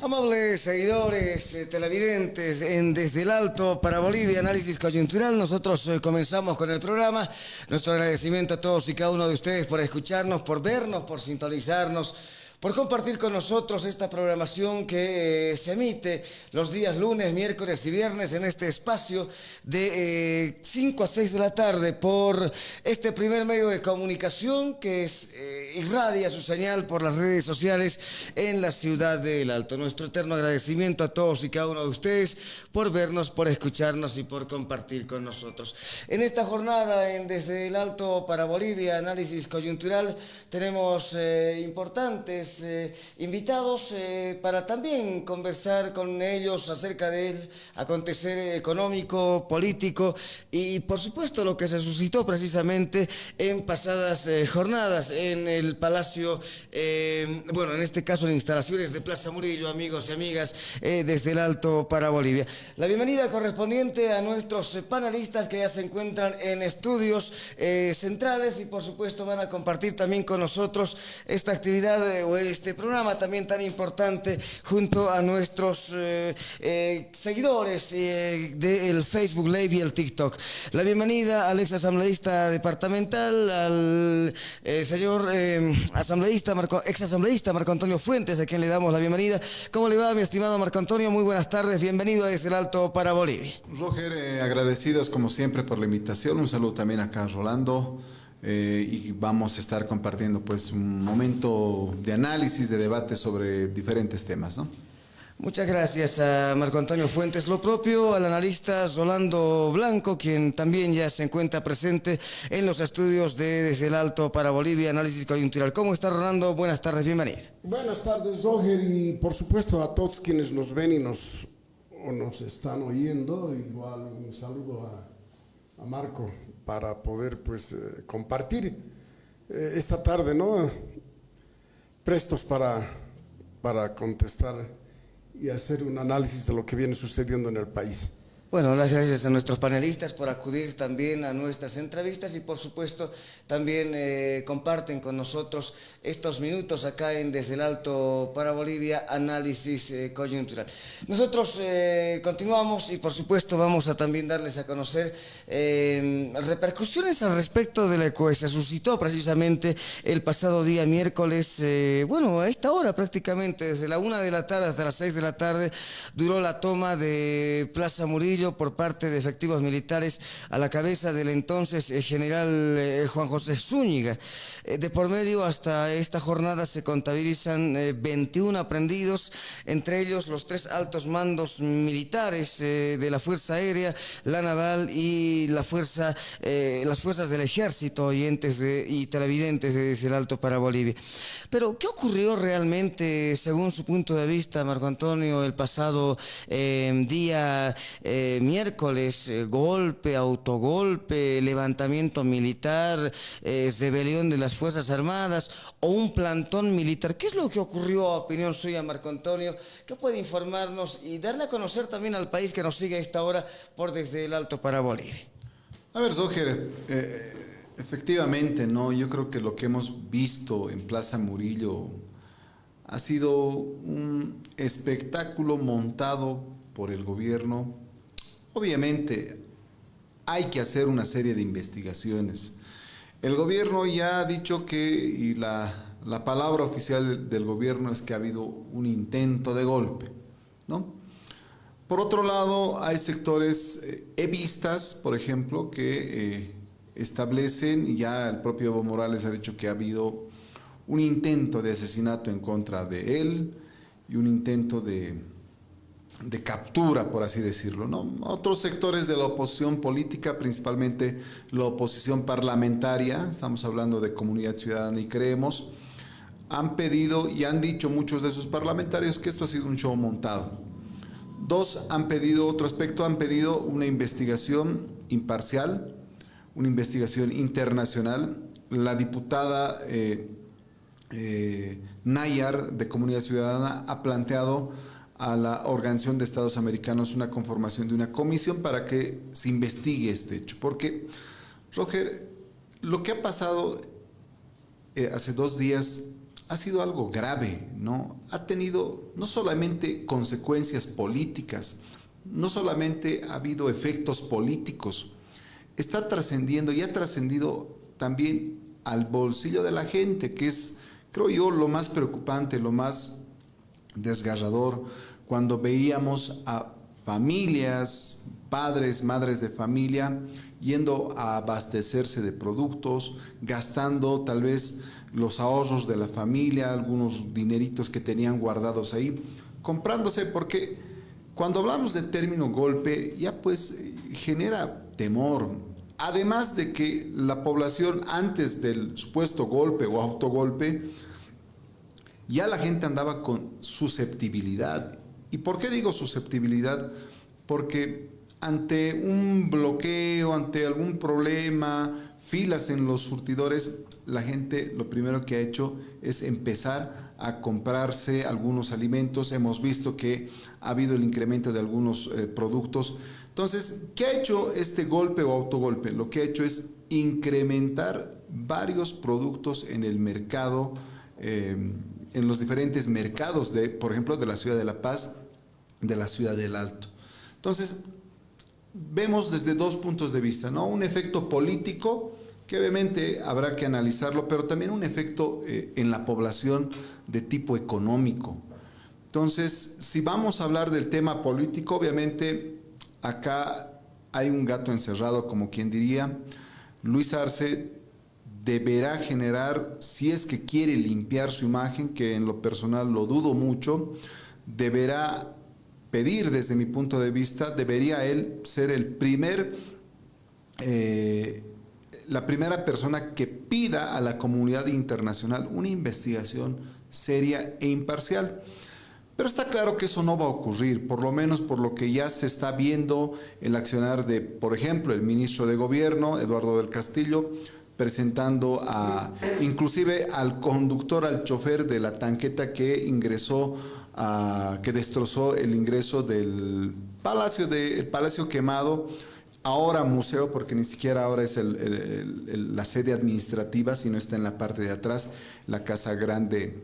Amables seguidores, televidentes en Desde el Alto para Bolivia, análisis coyuntural, nosotros comenzamos con el programa. Nuestro agradecimiento a todos y cada uno de ustedes por escucharnos, por vernos, por sintonizarnos, por compartir con nosotros esta programación que se emite los días lunes, miércoles y viernes en este espacio de 5 a 6 de la tarde por este primer medio de comunicación que irradia su señal por las redes sociales en la ciudad del Alto. Nuestro eterno agradecimiento a todos y cada uno de ustedes por vernos, por escucharnos y por compartir con nosotros. En esta jornada Desde el Alto para Bolivia, análisis coyuntural, tenemos importantes invitados para también conversar con ellos acerca del acontecer económico, político y por supuesto lo que se suscitó precisamente en pasadas jornadas en el Palacio, bueno, en este caso en instalaciones de Plaza Murillo, amigos y amigas, Desde el Alto para Bolivia. La bienvenida correspondiente a nuestros panelistas que ya se encuentran en estudios centrales y por supuesto van a compartir también con nosotros esta actividad o este programa también tan importante junto a nuestros seguidores del Facebook Live y el TikTok. La bienvenida al ex asambleísta departamental, al señor ex asambleísta Marco Antonio Fuentes, a quien le damos la bienvenida. ¿Cómo le va, mi estimado Marco Antonio? Muy buenas tardes, bienvenido a Desde el Alto para Bolivia. Roger, agradecidos como siempre por la invitación. Un saludo también acá a Rolando. Y vamos a estar compartiendo pues un momento de análisis, de debate sobre diferentes temas, ¿no? Muchas gracias a Marco Antonio Fuentes. Lo propio al analista Rolando Blanco, quien también ya se encuentra presente en los estudios de Desde el Alto para Bolivia, análisis coyuntural. ¿Cómo está, Rolando? Buenas tardes, bienvenido. Buenas tardes, Roger, y por supuesto a todos quienes nos ven y nos están oyendo. Igual un saludo a Marco para poder pues compartir esta tarde, ¿no? Prestos para contestar y hacer un análisis de lo que viene sucediendo en el país. Bueno, las gracias a nuestros panelistas por acudir también a nuestras entrevistas y por supuesto también comparten con nosotros estos minutos acá en Desde el Alto para Bolivia, análisis coyuntural. Nosotros continuamos y por supuesto vamos a también darles a conocer repercusiones al respecto de lo que se suscitó precisamente el pasado día miércoles, bueno, a esta hora prácticamente, desde la 1 de la tarde hasta las 6 de la tarde, duró la toma de Plaza Murillo por parte de efectivos militares a la cabeza del entonces general Juan José Zúñiga. De por medio hasta esta jornada se contabilizan 21 aprehendidos, entre ellos los 3 altos mandos militares de la Fuerza Aérea, la Naval y las fuerzas del Ejército, oyentes y televidentes de Desde el Alto para Bolivia. Pero, ¿qué ocurrió realmente, según su punto de vista, Marco Antonio, el pasado día miércoles? Golpe, autogolpe, levantamiento militar, rebelión de las Fuerzas Armadas o un plantón militar. ¿Qué es lo que ocurrió, a opinión suya, Marco Antonio? ¿Qué puede informarnos y darle a conocer también al país que nos sigue a esta hora por Desde el Alto para Bolivia? A ver, Roger, efectivamente, ¿no? Yo creo que lo que hemos visto en Plaza Murillo ha sido un espectáculo montado por el gobierno. Obviamente hay que hacer una serie de investigaciones. El gobierno ya ha dicho que, y la palabra oficial del gobierno es que ha habido un intento de golpe, ¿no? Por otro lado, hay sectores evistas, por ejemplo, que establecen, y ya el propio Evo Morales ha dicho que ha habido un intento de asesinato en contra de él y un intento de captura, por así decirlo, ¿no? Otros sectores de la oposición política, principalmente la oposición parlamentaria, estamos hablando de Comunidad Ciudadana y Creemos, han pedido y han dicho muchos de sus parlamentarios que esto ha sido un show montado. Otro aspecto, han pedido una investigación imparcial, una investigación internacional. La diputada Nayar de Comunidad Ciudadana ha planteado a la Organización de Estados Americanos una conformación de una comisión para que se investigue este hecho. Porque, Roger, lo que ha pasado hace 2 días ha sido algo grave, ¿no? Ha tenido no solamente consecuencias políticas, no solamente ha habido efectos políticos, está trascendiendo y ha trascendido también al bolsillo de la gente, que es, creo yo, lo más preocupante, lo más desgarrador, cuando veíamos a familias, padres, madres de familia, yendo a abastecerse de productos, gastando tal vez los ahorros de la familia, algunos dineritos que tenían guardados ahí, comprándose, porque cuando hablamos de término golpe, ya pues genera temor. Además de que la población antes del supuesto golpe o autogolpe, ya la gente andaba con susceptibilidad. ¿Y por qué digo susceptibilidad? Porque ante un bloqueo, ante algún problema, filas en los surtidores, la gente lo primero que ha hecho es empezar a comprarse algunos alimentos. Hemos visto que ha habido el incremento de algunos productos. Entonces, ¿qué ha hecho este golpe o autogolpe? Lo que ha hecho es incrementar varios productos en el mercado, en los diferentes mercados, por ejemplo, de la ciudad de La Paz, de la ciudad del Alto. Entonces, vemos desde dos puntos de vista, ¿no? Un efecto político, que obviamente habrá que analizarlo, pero también un efecto en la población de tipo económico. Entonces, si vamos a hablar del tema político, obviamente acá hay un gato encerrado, como quien diría. Luis Arce deberá generar, si es que quiere limpiar su imagen, que en lo personal lo dudo mucho, deberá pedir, desde mi punto de vista, debería él ser la primera persona que pida a la comunidad internacional una investigación seria e imparcial. Pero está claro que eso no va a ocurrir, por lo menos por lo que ya se está viendo el accionar de, por ejemplo, el ministro de Gobierno, Eduardo del Castillo, presentando inclusive al conductor, al chofer de la tanqueta que ingresó, que destrozó el ingreso del Palacio Quemado, ahora museo, porque ni siquiera ahora es la sede administrativa, sino está en la parte de atrás, la Casa Grande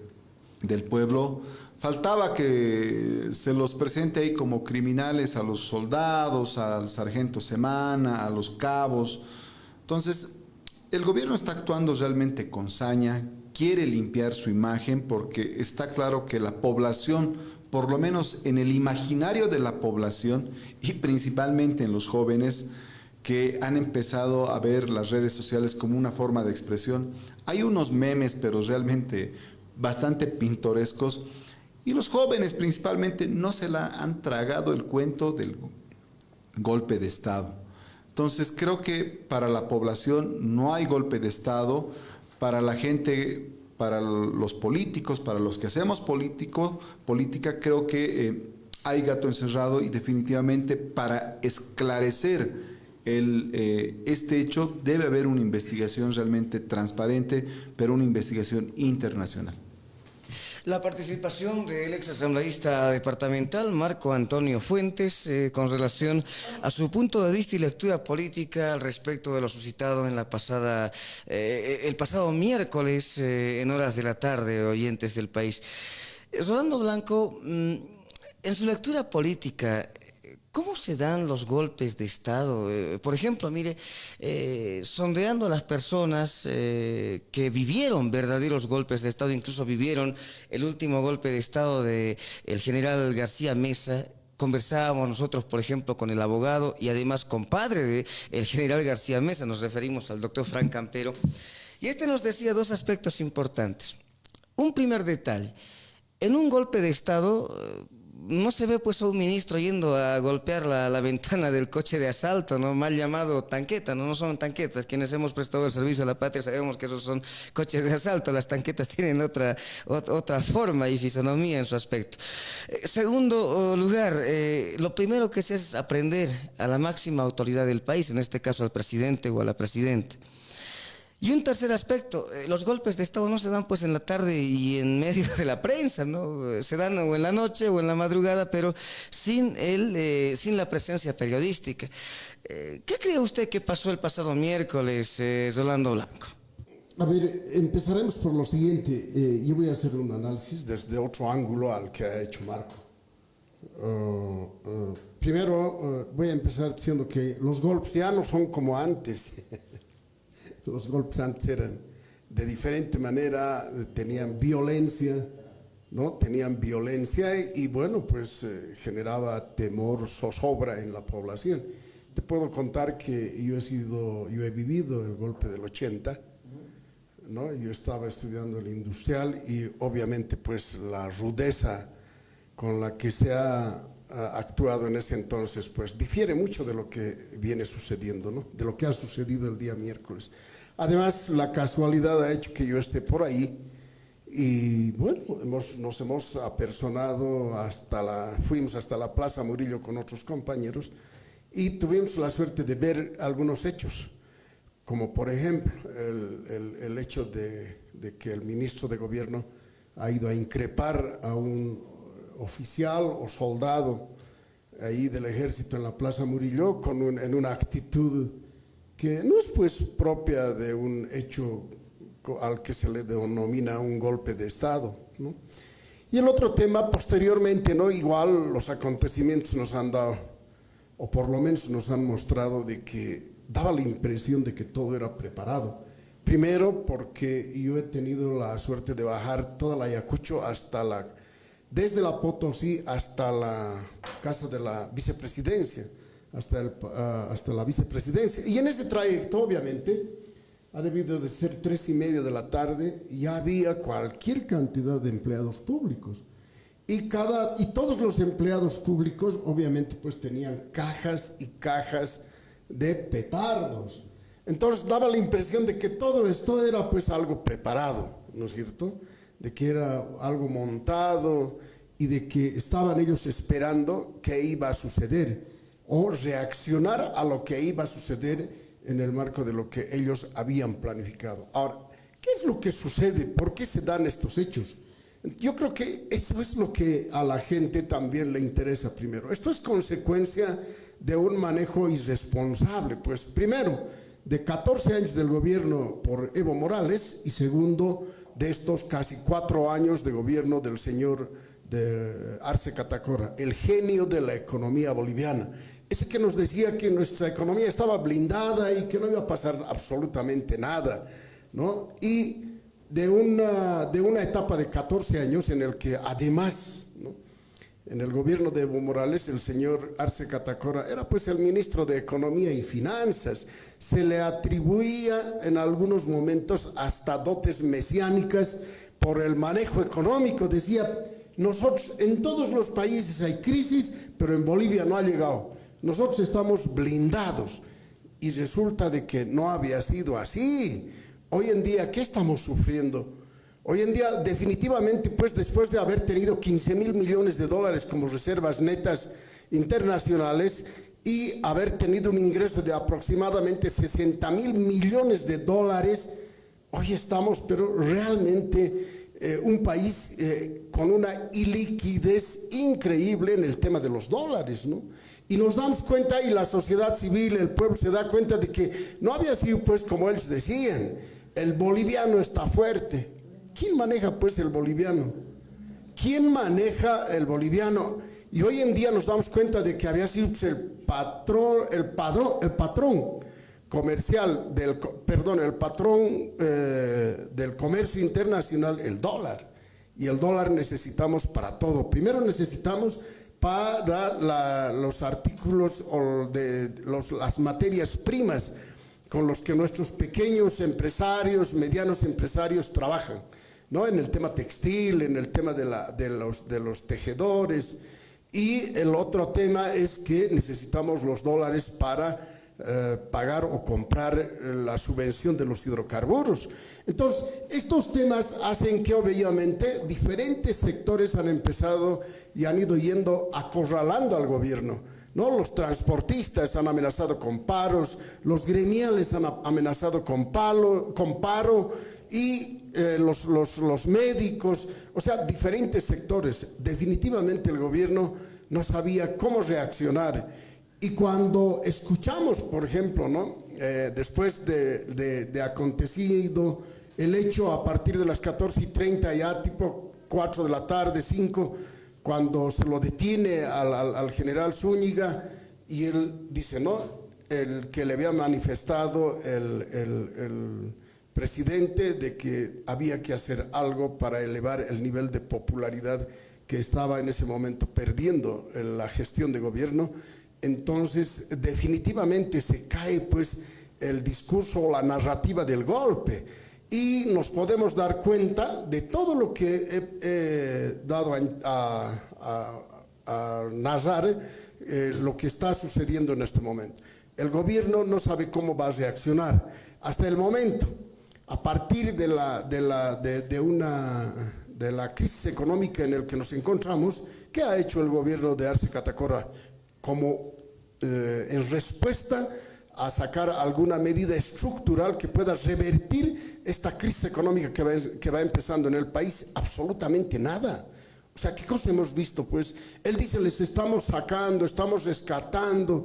del Pueblo. Faltaba que se los presente ahí como criminales a los soldados, al sargento Semana, a los cabos. Entonces, el gobierno está actuando realmente con saña, quiere limpiar su imagen, porque está claro que la población, por lo menos en el imaginario de la población y principalmente en los jóvenes que han empezado a ver las redes sociales como una forma de expresión, hay unos memes, pero realmente bastante pintorescos, y los jóvenes principalmente no se la han tragado el cuento del golpe de Estado. Entonces creo que para la población no hay golpe de Estado, para la gente, para los políticos, para los que hacemos política, creo que hay gato encerrado, y definitivamente para esclarecer este hecho debe haber una investigación realmente transparente, pero una investigación internacional. La participación del ex asambleísta departamental Marco Antonio Fuentes con relación a su punto de vista y lectura política al respecto de lo suscitado en el pasado miércoles en horas de la tarde, oyentes del país. Rolando Blanco, en su lectura política, ¿cómo se dan los golpes de Estado? Por ejemplo, mire, sondeando a las personas que vivieron verdaderos golpes de Estado, incluso vivieron el último golpe de Estado del general García Mesa. Conversábamos nosotros, por ejemplo, con el abogado y además compadre del general García Mesa, nos referimos al doctor Frank Campero, y este nos decía dos aspectos importantes. Un primer detalle: en un golpe de Estado no se ve pues a un ministro yendo a golpear la ventana del coche de asalto, ¿no? Mal llamado tanqueta, no son tanquetas. Quienes hemos prestado el servicio a la patria sabemos que esos son coches de asalto. Las tanquetas tienen otra forma y fisonomía en su aspecto. Segundo lugar, lo primero que se hace es aprender a la máxima autoridad del país, en este caso al presidente o a la presidenta. Y un tercer aspecto, los golpes de Estado no se dan pues en la tarde y en medio de la prensa, ¿no? Se dan o en la noche o en la madrugada, pero sin la presencia periodística. ¿Qué cree usted que pasó el pasado miércoles, Rolando Blanco? A ver, empezaremos por lo siguiente. Yo voy a hacer un análisis desde otro ángulo al que ha hecho Marco. Primero, voy a empezar diciendo que los golpes ya no son como antes. Los golpes antes eran de diferente manera, tenían violencia, ¿no? Tenían violencia y bueno, pues generaba temor, zozobra en la población. Te puedo contar que yo he vivido el golpe del 80, ¿no? Yo estaba estudiando el industrial y obviamente pues la rudeza con la que se ha actuado en ese entonces pues difiere mucho de lo que viene sucediendo, ¿no? De lo que ha sucedido el día miércoles. Además, la casualidad ha hecho que yo esté por ahí y bueno, nos hemos apersonado fuimos hasta la Plaza Murillo con otros compañeros y tuvimos la suerte de ver algunos hechos, como por ejemplo el hecho de que el ministro de Gobierno ha ido a increpar a un oficial o soldado ahí del ejército en la Plaza Murillo en una actitud que no es pues propia de un hecho al que se le denomina un golpe de Estado, ¿no? Y el otro tema, posteriormente, ¿no? Igual los acontecimientos nos han dado, o por lo menos nos han mostrado de que daba la impresión de que todo era preparado. Primero, porque yo he tenido la suerte de bajar toda la Ayacucho desde la Potosí hasta la casa de la vicepresidencia, hasta la vicepresidencia. Y en ese trayecto, obviamente, ha debido de ser 3:30 de la tarde, ya había cualquier cantidad de empleados públicos. Y todos los empleados públicos, obviamente, pues tenían cajas y cajas de petardos. Entonces daba la impresión de que todo esto era pues algo preparado, ¿no es cierto? De que era algo montado y de que estaban ellos esperando qué iba a suceder o reaccionar a lo que iba a suceder en el marco de lo que ellos habían planificado. Ahora, ¿qué es lo que sucede? ¿Por qué se dan estos hechos? Yo creo que eso es lo que a la gente también le interesa primero. Esto es consecuencia de un manejo irresponsable, pues primero, de 14 años del gobierno por Evo Morales y segundo, de estos casi 4 años de gobierno del señor Arce Catacora, el genio de la economía boliviana. Ese que nos decía que nuestra economía estaba blindada y que no iba a pasar absolutamente nada, ¿no? Y de una etapa de 14 años en el que además, ¿no?, en el gobierno de Evo Morales, el señor Arce Catacora era pues el ministro de Economía y Finanzas. Se le atribuía en algunos momentos hasta dotes mesiánicas por el manejo económico. Decía, nosotros en todos los países hay crisis, pero en Bolivia no ha llegado. Nosotros estamos blindados. Y resulta de que no había sido así. Hoy en día, ¿qué estamos sufriendo? Hoy en día, definitivamente, pues después de haber tenido 15.000 millones de dólares como reservas netas internacionales y haber tenido un ingreso de aproximadamente 60.000 millones de dólares, hoy estamos, pero realmente un país con una iliquidez increíble en el tema de los dólares, ¿no? Y nos damos cuenta, y la sociedad civil, el pueblo se da cuenta de que no había sido pues como ellos decían, el boliviano está fuerte. ¿Quién maneja pues el boliviano? ¿Quién maneja el boliviano? Y hoy en día nos damos cuenta de que había sido pues, el patrón comercial, el patrón del comercio internacional, el dólar. Y el dólar necesitamos para todo. Primero necesitamos para los artículos o las materias primas con los que nuestros pequeños empresarios, medianos empresarios trabajan, ¿no? En el tema textil, en el tema de los tejedores. Y el otro tema es que necesitamos los dólares para pagar o comprar la subvención de los hidrocarburos. Entonces, estos temas hacen que obviamente diferentes sectores han empezado y han ido yendo acorralando al gobierno, ¿no? Los transportistas han amenazado con paros, los gremiales han amenazado con paro y los médicos, o sea, diferentes sectores. Definitivamente el gobierno no sabía cómo reaccionar. Y cuando escuchamos, por ejemplo, ¿no?, después de acontecido el hecho a partir de las 14:30, ya tipo 4 de la tarde, 5, cuando se lo detiene al general Zúñiga, y él dice, no, el que le había manifestado el presidente de que había que hacer algo para elevar el nivel de popularidad que estaba en ese momento perdiendo la gestión de gobierno. Entonces definitivamente se cae pues el discurso o la narrativa del golpe, y nos podemos dar cuenta de todo lo que he dado a narrar, lo que está sucediendo en este momento. El gobierno no sabe cómo va a reaccionar hasta el momento. A partir de la crisis económica en la que nos encontramos, ¿qué ha hecho el gobierno de Arce Catacora como en respuesta a sacar alguna medida estructural que pueda revertir esta crisis económica que va empezando en el país? Absolutamente nada. O sea, ¿qué cosa hemos visto? Pues él dice, les estamos sacando, estamos rescatando,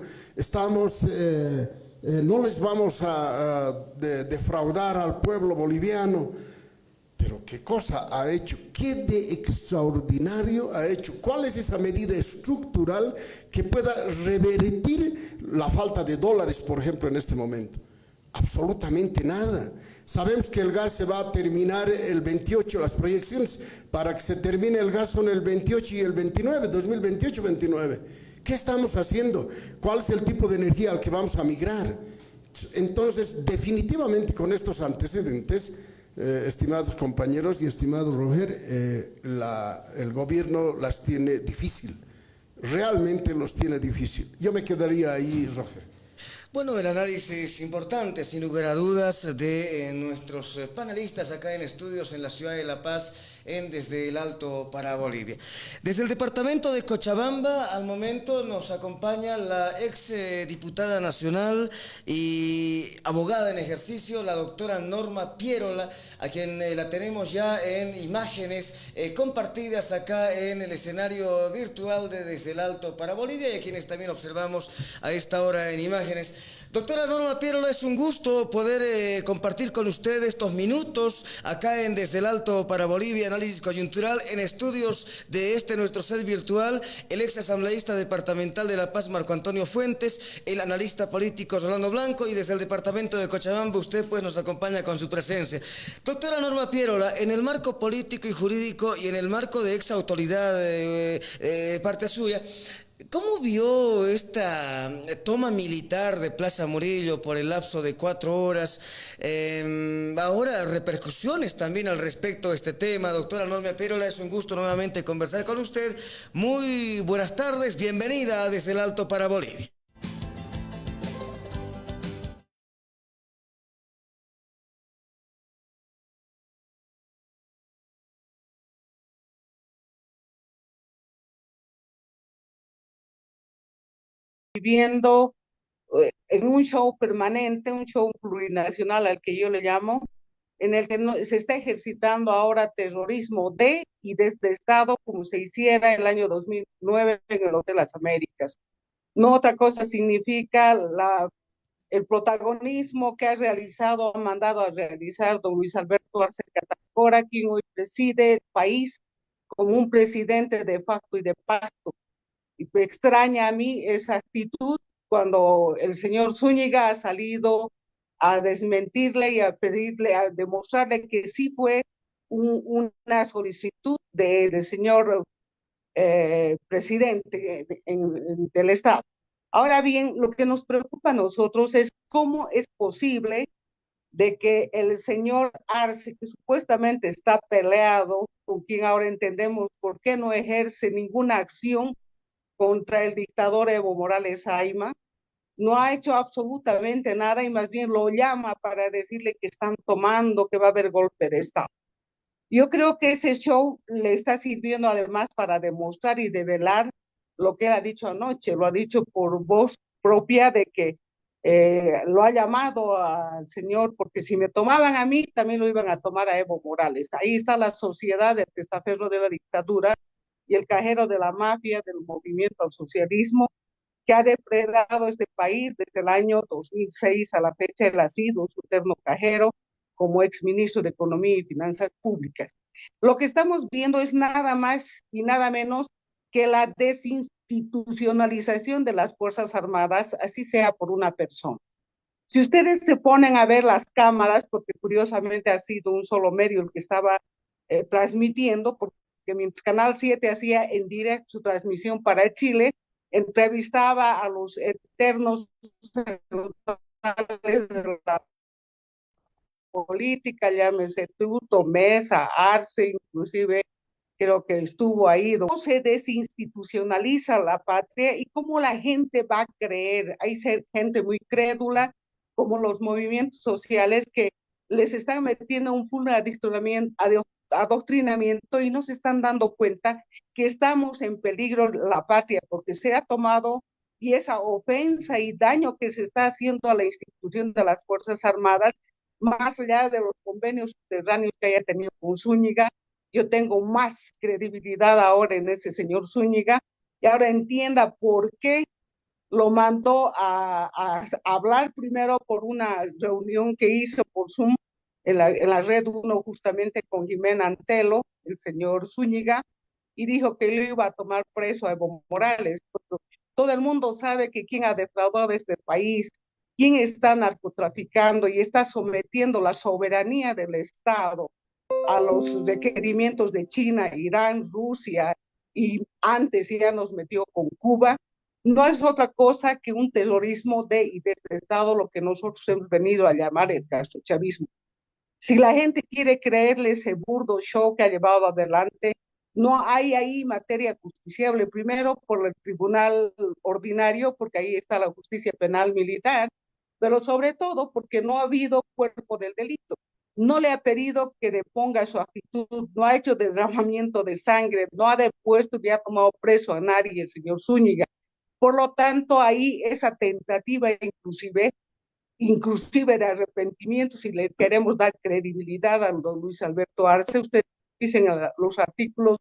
no les vamos a defraudar al pueblo boliviano. Pero ¿qué cosa ha hecho? ¿Qué de extraordinario ha hecho? ¿Cuál es esa medida estructural que pueda revertir la falta de dólares, por ejemplo, en este momento? Absolutamente nada. Sabemos que el gas se va a terminar el 28, las proyecciones para que se termine el gas son el 28 y el 29, 2028-29. ¿Qué estamos haciendo? ¿Cuál es el tipo de energía al que vamos a migrar? Entonces, definitivamente con estos antecedentes, estimados compañeros y estimado Roger, el gobierno las tiene difícil. Realmente los tiene difícil. Yo me quedaría ahí, Roger. Bueno, el análisis importante, sin lugar a dudas, de nuestros panelistas acá en estudios en la ciudad de La Paz, en Desde el Alto para Bolivia. Desde el departamento de Cochabamba, al momento nos acompaña la ex diputada nacional y abogada en ejercicio, la doctora Norma Pierola, a quien la tenemos ya en imágenes compartidas acá en el escenario virtual de Desde el Alto para Bolivia, y a quienes también observamos a esta hora en imágenes. Doctora Norma Pierola, es un gusto poder compartir con usted estos minutos acá en Desde el Alto para Bolivia, análisis coyuntural, en estudios de nuestro set virtual, el ex asambleísta departamental de La Paz, Marco Antonio Fuentes, el analista político Rolando Blanco, y desde el departamento de Cochabamba usted pues nos acompaña con su presencia. Doctora Norma Pierola, en el marco político y jurídico y en el marco de ex autoridad parte suya, ¿cómo vio esta toma militar de Plaza Murillo por el lapso de 4 horas? Ahora, repercusiones también al respecto de este tema. Doctora Norma Pierola, es un gusto nuevamente conversar con usted. Muy buenas tardes, bienvenida Desde el Alto para Bolivia. Viviendo en un show permanente, un show plurinacional al que yo le llamo, en el que se está ejercitando ahora terrorismo de y desde Estado, como se hiciera en el año 2009 en el Hotel Las Américas. No otra cosa significa el protagonismo que ha mandado a realizar don Luis Alberto Arce Catacora, quien hoy preside el país como un presidente de facto y de pacto. Y me extraña a mí esa actitud cuando el señor Zúñiga ha salido a desmentirle y a pedirle, a demostrarle que sí fue una solicitud del señor presidente del Estado. Ahora bien, lo que nos preocupa a nosotros es cómo es posible de que el señor Arce, que supuestamente está peleado, con quien ahora entendemos por qué no ejerce ninguna acción contra el dictador Evo Morales Ayma, no ha hecho absolutamente nada y más bien lo llama para decirle que están tomando, que va a haber golpe de Estado. Yo creo que ese show le está sirviendo además para demostrar y develar lo que él ha dicho anoche, lo ha dicho por voz propia de que lo ha llamado al señor, porque si me tomaban a mí, también lo iban a tomar a Evo Morales. Ahí está la sociedad del testaferro de la dictadura y el cajero de la mafia, del movimiento al socialismo, que ha depredado este país desde el año 2006 a la fecha. Él ha sido su eterno cajero, como exministro de Economía y Finanzas Públicas. Lo que estamos viendo es nada más y nada menos que la desinstitucionalización de las Fuerzas Armadas, así sea por una persona. Si ustedes se ponen a ver las cámaras, porque curiosamente ha sido un solo medio el que estaba transmitiendo, porque mientras Canal 7 hacía en directo su transmisión para Chile, entrevistaba a los eternos de la política, llámese Tuto, Mesa, Arce, inclusive creo que estuvo ahí. ¿Cómo se desinstitucionaliza la patria y cómo la gente va a creer? Hay gente muy crédula, como los movimientos sociales que les están metiendo un full adoctrinamiento y no se están dando cuenta que estamos en peligro la patria porque se ha tomado, y esa ofensa y daño que se está haciendo a la institución de las Fuerzas Armadas, más allá de los convenios subterráneos que haya tenido con Zúñiga, yo tengo más credibilidad ahora en ese señor Zúñiga, y ahora entienda por qué lo mandó a hablar primero por una reunión que hizo por Zoom en la red 1 justamente con Jimena Antelo, el señor Zúñiga, y dijo que lo iba a tomar preso a Evo Morales. Todo el mundo sabe que quien ha defraudado este país, quien está narcotraficando y está sometiendo la soberanía del Estado a los requerimientos de China, Irán, Rusia, y antes ya nos metió con Cuba, no es otra cosa que un terrorismo y desestado, lo que nosotros hemos venido a llamar el castrochavismo. Si la gente quiere creerle ese burdo show que ha llevado adelante, no hay ahí materia justiciable, primero por el tribunal ordinario, porque ahí está la justicia penal militar, pero sobre todo porque no ha habido cuerpo del delito. No le ha pedido que deponga su actitud, no ha hecho derramamiento de sangre, no ha depuesto ni ha tomado preso a nadie el señor Zúñiga. Por lo tanto, ahí esa tentativa inclusive de arrepentimiento, si le queremos dar credibilidad a don Luis Alberto Arce, ustedes dicen los artículos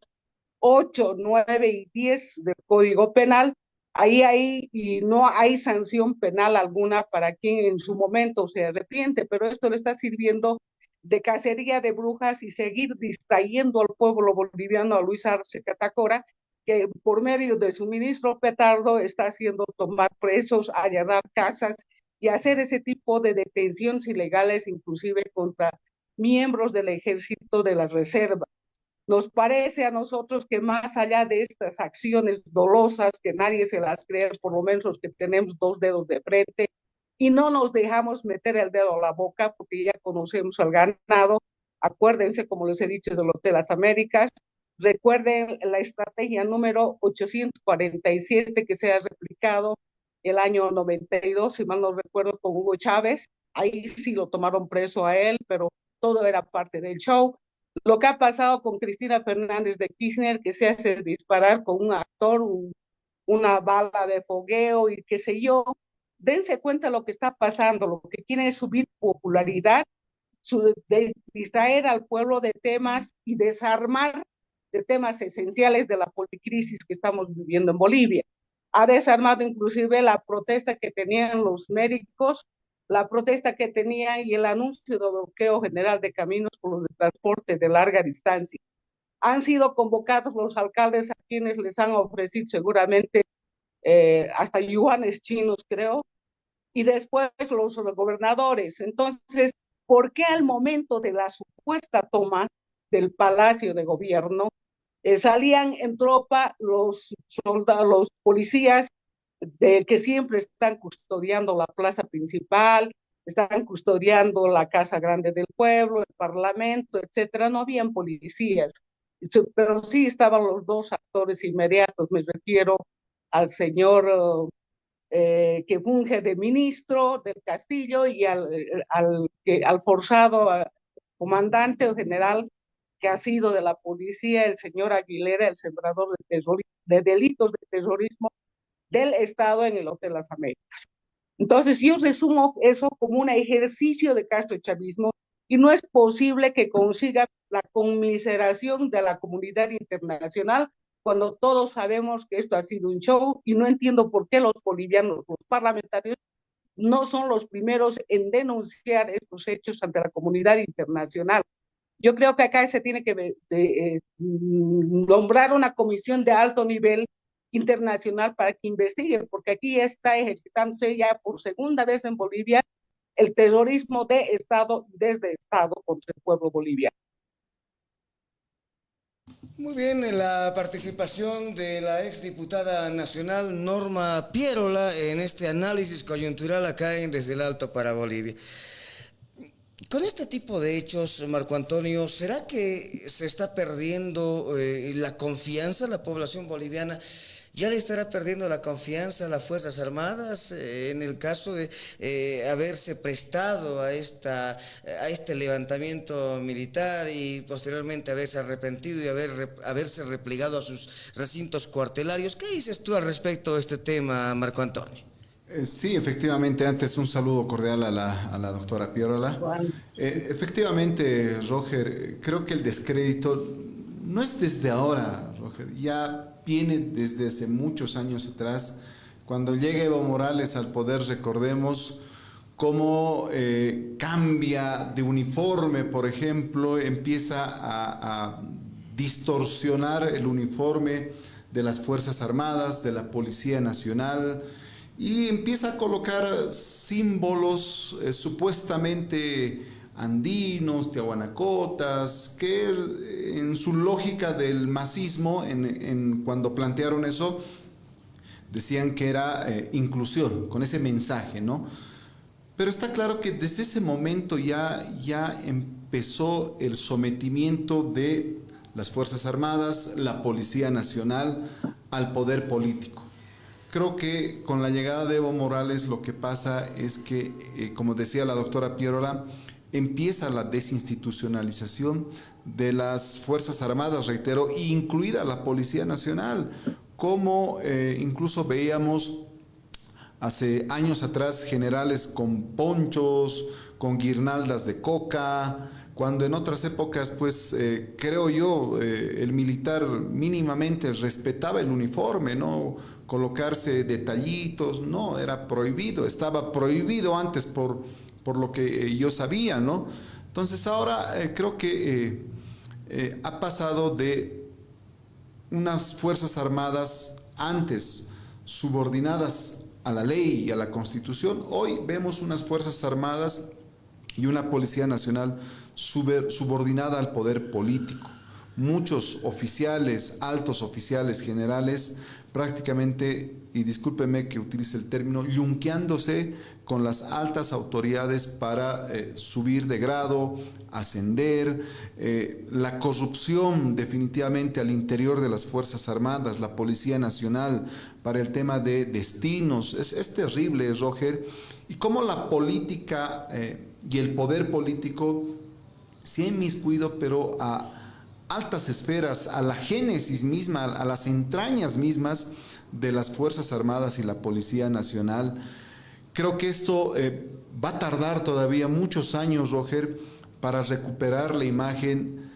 8, 9 y 10 del Código Penal, ahí y no hay sanción penal alguna para quien en su momento se arrepiente, pero esto le está sirviendo de cacería de brujas y seguir distrayendo al pueblo boliviano, a Luis Arce Catacora, que por medio de su ministro Petardo está haciendo tomar presos, allanar casas y hacer ese tipo de detenciones ilegales, inclusive contra miembros del ejército de la reserva. Nos parece a nosotros que más allá de estas acciones dolosas, que nadie se las cree, por lo menos los que tenemos dos dedos de frente, y no nos dejamos meter el dedo a la boca porque ya conocemos al ganado. Acuérdense, como les he dicho, del Hotel Las Américas. Recuerden la estrategia número 847 que se ha replicado el año 92, si mal no recuerdo, con Hugo Chávez. Ahí sí lo tomaron preso a él, pero todo era parte del show. Lo que ha pasado con Cristina Fernández de Kirchner, que se hace disparar con un actor, una bala de fogueo y qué sé yo. Dense cuenta de lo que está pasando, lo que quieren es subir popularidad, distraer al pueblo de temas y desarmar de temas esenciales de la policrisis que estamos viviendo en Bolivia. Ha desarmado inclusive la protesta que tenían los médicos, la protesta que tenían y el anuncio de bloqueo general de caminos por los de transporte de larga distancia. Han sido convocados los alcaldes a quienes les han ofrecido seguramente hasta yuanes chinos, creo, y después los gobernadores. Entonces, ¿por qué al momento de la supuesta toma del Palacio de Gobierno salían en tropa los soldados, los policías que siempre están custodiando la plaza principal, están custodiando la Casa Grande del Pueblo, el Parlamento, etcétera? No habían policías, pero sí estaban los dos actores inmediatos. Me refiero al señor que funge de ministro del Castillo y al forzado comandante o general que ha sido de la policía, el señor Aguilera, el sembrador de delitos de terrorismo del Estado en el Hotel Las Américas. Entonces yo resumo eso como un ejercicio de castrochavismo y no es posible que consiga la conmiseración de la comunidad internacional cuando todos sabemos que esto ha sido un show, y no entiendo por qué los bolivianos, los parlamentarios, no son los primeros en denunciar estos hechos ante la comunidad internacional. Yo creo que acá se tiene que nombrar una comisión de alto nivel internacional para que investigue, porque aquí está ejercitándose ya por segunda vez en Bolivia el terrorismo de Estado desde Estado contra el pueblo boliviano. Muy bien, la participación de la exdiputada nacional Norma Pierola en este análisis coyuntural acá en Desde el Alto para Bolivia. Con este tipo de hechos, Marco Antonio, ¿será que se está perdiendo la confianza de la población boliviana? ¿Ya le estará perdiendo la confianza a las Fuerzas Armadas en el caso de haberse prestado a este levantamiento militar y posteriormente haberse arrepentido y haberse replegado a sus recintos cuartelarios? ¿Qué dices tú al respecto de este tema, Marco Antonio? Sí, efectivamente, antes un saludo cordial a la doctora Pierola. Bueno, Efectivamente, Roger, creo que el descrédito no es desde ahora, Roger, ya viene desde hace muchos años atrás. Cuando llega Evo Morales al poder, recordemos cómo cambia de uniforme, por ejemplo, empieza a distorsionar el uniforme de las Fuerzas Armadas, de la Policía Nacional, y empieza a colocar símbolos supuestamente andinos, tiahuanacotas, que en su lógica del masismo, cuando plantearon eso, decían que era inclusión, con ese mensaje, ¿no? Pero está claro que desde ese momento ya empezó el sometimiento de las Fuerzas Armadas, la Policía Nacional, al poder político. Creo que con la llegada de Evo Morales lo que pasa es que, como decía la doctora Pierola, empieza la desinstitucionalización de las Fuerzas Armadas, reitero, incluida la Policía Nacional, como incluso veíamos hace años atrás generales con ponchos, con guirnaldas de coca, cuando en otras épocas, pues creo yo, el militar mínimamente respetaba el uniforme, ¿no? Colocarse detallitos, no, era prohibido, estaba prohibido antes por lo que yo sabía, ¿no? Entonces ahora creo que ha pasado de unas Fuerzas Armadas antes subordinadas a la ley y a la Constitución, hoy vemos unas Fuerzas Armadas y una Policía Nacional subordinada al poder político. Muchos oficiales, altos oficiales, generales, prácticamente, y discúlpeme que utilice el término, yunqueándose con las altas autoridades para subir de grado, ascender, la corrupción definitivamente al interior de las Fuerzas Armadas, la Policía Nacional, para el tema de destinos, es terrible, Roger, y cómo la política y el poder político se ha inmiscuido, pero a altas esferas, a la génesis misma, a las entrañas mismas de las Fuerzas Armadas y la Policía Nacional. Creo que esto va a tardar todavía muchos años, Roger, para recuperar la imagen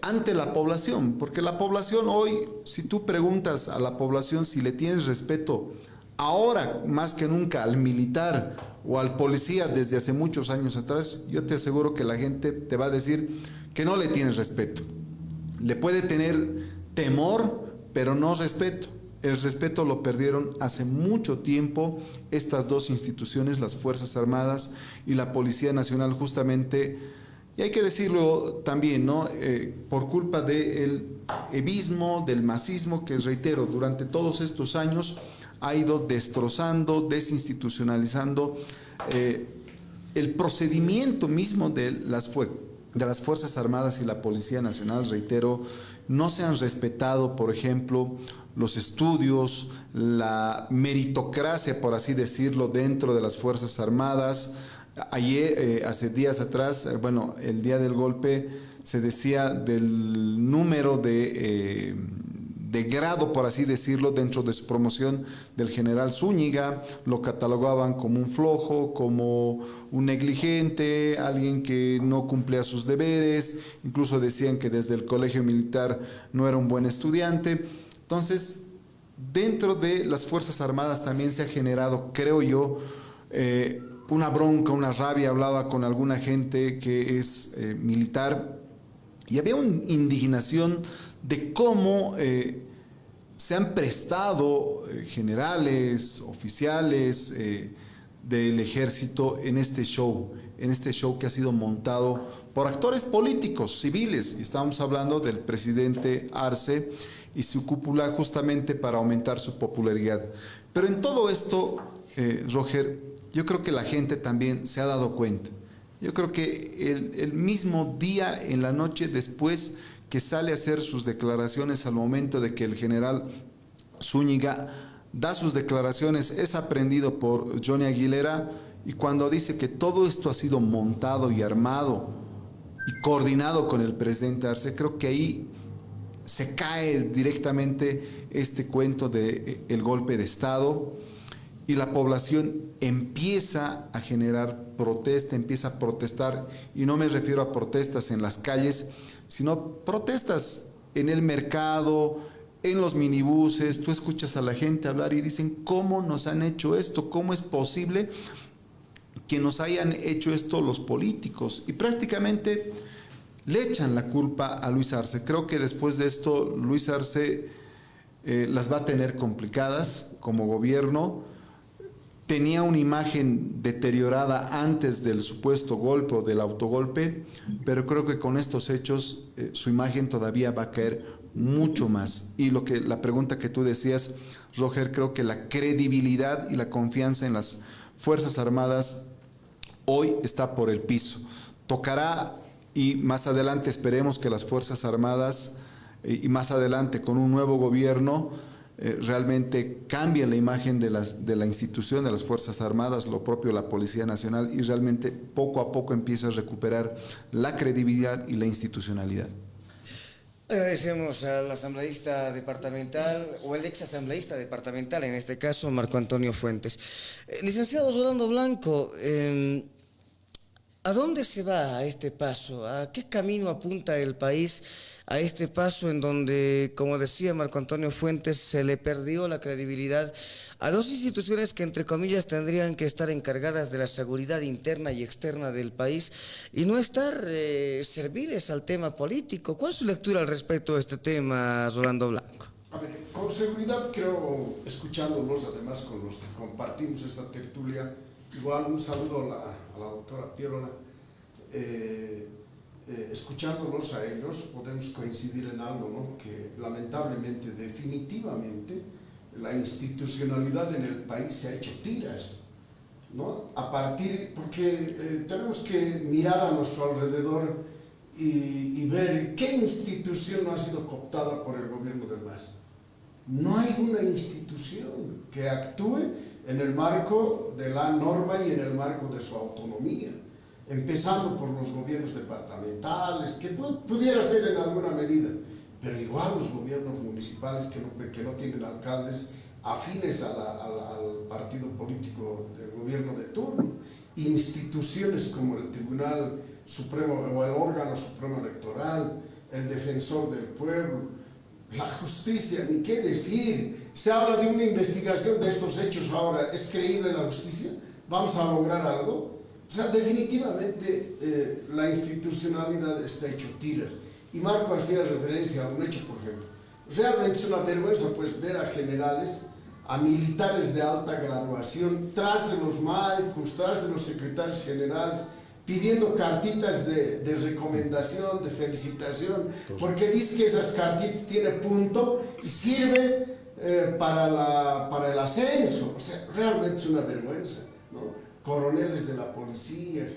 ante la población, porque la población hoy, si tú preguntas a la población si le tienes respeto ahora más que nunca al militar o al policía desde hace muchos años atrás, yo te aseguro que la gente te va a decir que no le tienes respeto. Le puede tener temor, pero no respeto. El respeto lo perdieron hace mucho tiempo estas dos instituciones, las Fuerzas Armadas y la Policía Nacional, justamente, y hay que decirlo también, ¿no? Por culpa del evismo, del masismo, que reitero, durante todos estos años ha ido destrozando, desinstitucionalizando el procedimiento mismo de las Fuerzas Armadas y la Policía Nacional. Reitero, no se han respetado, por ejemplo, los estudios, la meritocracia, por así decirlo, dentro de las Fuerzas Armadas. Ayer, hace días atrás, bueno, el día del golpe, se decía del número de grado, por así decirlo, dentro de su promoción del general Zúñiga. Lo catalogaban como un flojo, como un negligente, alguien que no cumplía sus deberes, incluso decían que desde el colegio militar no era un buen estudiante. Entonces, dentro de las Fuerzas Armadas también se ha generado, creo yo, una bronca, una rabia, hablaba con alguna gente que es militar y había una indignación de cómo se han prestado generales, oficiales del ejército en este show que ha sido montado por actores políticos, civiles, y estamos hablando del presidente Arce y su cúpula justamente para aumentar su popularidad. Pero en todo esto, Roger, yo creo que la gente también se ha dado cuenta. Yo creo que el mismo día, en la noche, después que sale a hacer sus declaraciones al momento de que el general Zúñiga da sus declaraciones, es aprendido por Johnny Aguilera, y cuando dice que todo esto ha sido montado y armado y coordinado con el presidente Arce, creo que ahí se cae directamente este cuento de el golpe de Estado y la población empieza a generar protesta, empieza a protestar, y no me refiero a protestas en las calles, sino protestas en el mercado, en los minibuses. Tú escuchas a la gente hablar y dicen, ¿cómo nos han hecho esto? ¿Cómo es posible que nos hayan hecho esto los políticos? Y prácticamente le echan la culpa a Luis Arce. Creo que después de esto Luis Arce las va a tener complicadas como gobierno. Tenía una imagen deteriorada antes del supuesto golpe o del autogolpe, pero creo que con estos hechos su imagen todavía va a caer mucho más. Y la pregunta que tú decías, Roger, creo que la credibilidad y la confianza en las Fuerzas Armadas hoy está por el piso. Tocará, y más adelante esperemos que las Fuerzas Armadas, y más adelante con un nuevo gobierno, realmente cambie la imagen de la institución de las Fuerzas Armadas, lo propio la Policía Nacional, y realmente poco a poco empieza a recuperar la credibilidad y la institucionalidad. Agradecemos al asambleísta departamental, o el ex asambleísta departamental, en este caso, Marco Antonio Fuentes. Licenciado Rolando Blanco, ¿a dónde se va a este paso? ¿A qué camino apunta el país a este paso en donde, como decía Marco Antonio Fuentes, se le perdió la credibilidad a dos instituciones que, entre comillas, tendrían que estar encargadas de la seguridad interna y externa del país y no estar serviles al tema político? ¿Cuál es su lectura al respecto de este tema, Rolando Blanco? A ver, con seguridad creo, escuchándolos además con los que compartimos esta tertulia, igual un saludo a la doctora Pierola, escuchándolos a ellos podemos coincidir en algo, ¿no? Que lamentablemente, definitivamente, la institucionalidad en el país se ha hecho tiras, ¿no? Porque tenemos que mirar a nuestro alrededor y ver qué institución no ha sido cooptada por el gobierno del MAS. No hay una institución que actúe en el marco de la norma y en el marco de su autonomía, empezando por los gobiernos departamentales, que pudiera ser en alguna medida, pero igual los gobiernos municipales que no tienen alcaldes afines al partido político del gobierno de turno, instituciones como el Tribunal Supremo o el órgano supremo electoral, el Defensor del Pueblo, la justicia, ni qué decir. Se habla de una investigación de estos hechos ahora. ¿Es creíble la justicia? ¿Vamos a lograr algo? O sea, definitivamente la institucionalidad está hecho tiras. Y Marco hacía referencia a un hecho, por ejemplo. Realmente es una vergüenza pues ver a generales, a militares de alta graduación, tras de los maicos, tras de los secretarios generales, pidiendo cartitas de recomendación, de felicitación, porque dice que esas cartitas tienen punto y sirve para el ascenso. O sea, realmente es una vergüenza, ¿no? Coroneles de la policía,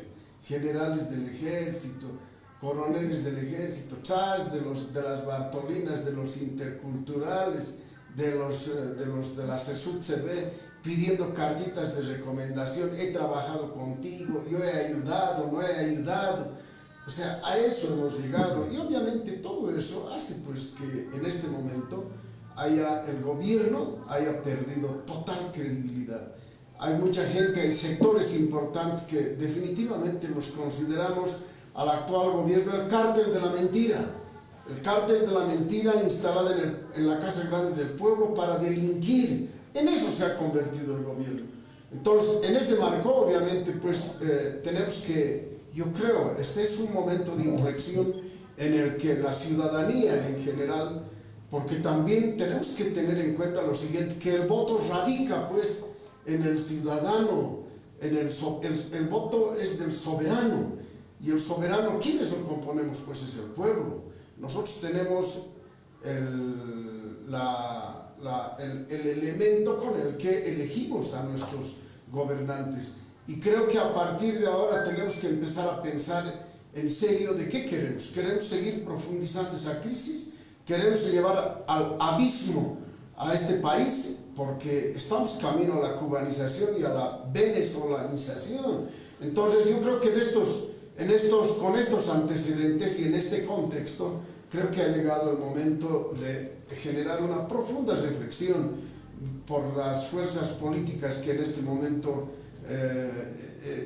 generales del ejército, coroneles del ejército, tras de las Bartolinas, de los interculturales, de la CESUD-CB, pidiendo cartitas de recomendación, he trabajado contigo, yo he ayudado, no he ayudado. O sea, a eso hemos llegado. Y obviamente todo eso hace pues que en este momento el gobierno haya perdido total credibilidad. Hay mucha gente, hay sectores importantes que definitivamente los consideramos al actual gobierno el cártel de la mentira. El cártel de la mentira instalado en la Casa Grande del Pueblo para delinquir. En eso se ha convertido el gobierno. Entonces, en ese marco, obviamente, pues tenemos que, yo creo, este es un momento de inflexión en el que la ciudadanía en general, porque también tenemos que tener en cuenta lo siguiente, que el voto radica pues en el ciudadano, el voto es del soberano, y el soberano, ¿quiénes lo componemos? Pues es el pueblo. Nosotros tenemos el elemento con el que elegimos a nuestros gobernantes. Y creo que a partir de ahora tenemos que empezar a pensar en serio de qué queremos. ¿Queremos seguir profundizando esa crisis? ¿Queremos llevar al abismo a este país? Porque estamos camino a la cubanización y a la venezolanización. Entonces yo creo que con estos antecedentes y en este contexto, creo que ha llegado el momento de generar una profunda reflexión por las fuerzas políticas que en este momento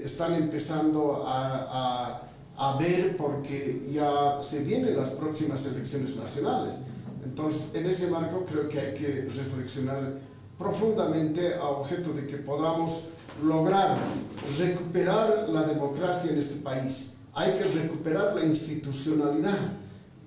están empezando a ver, porque ya se vienen las próximas elecciones nacionales. Entonces, en ese marco creo que hay que reflexionar profundamente a objeto de que podamos lograr recuperar la democracia en este país. Hay que recuperar la institucionalidad.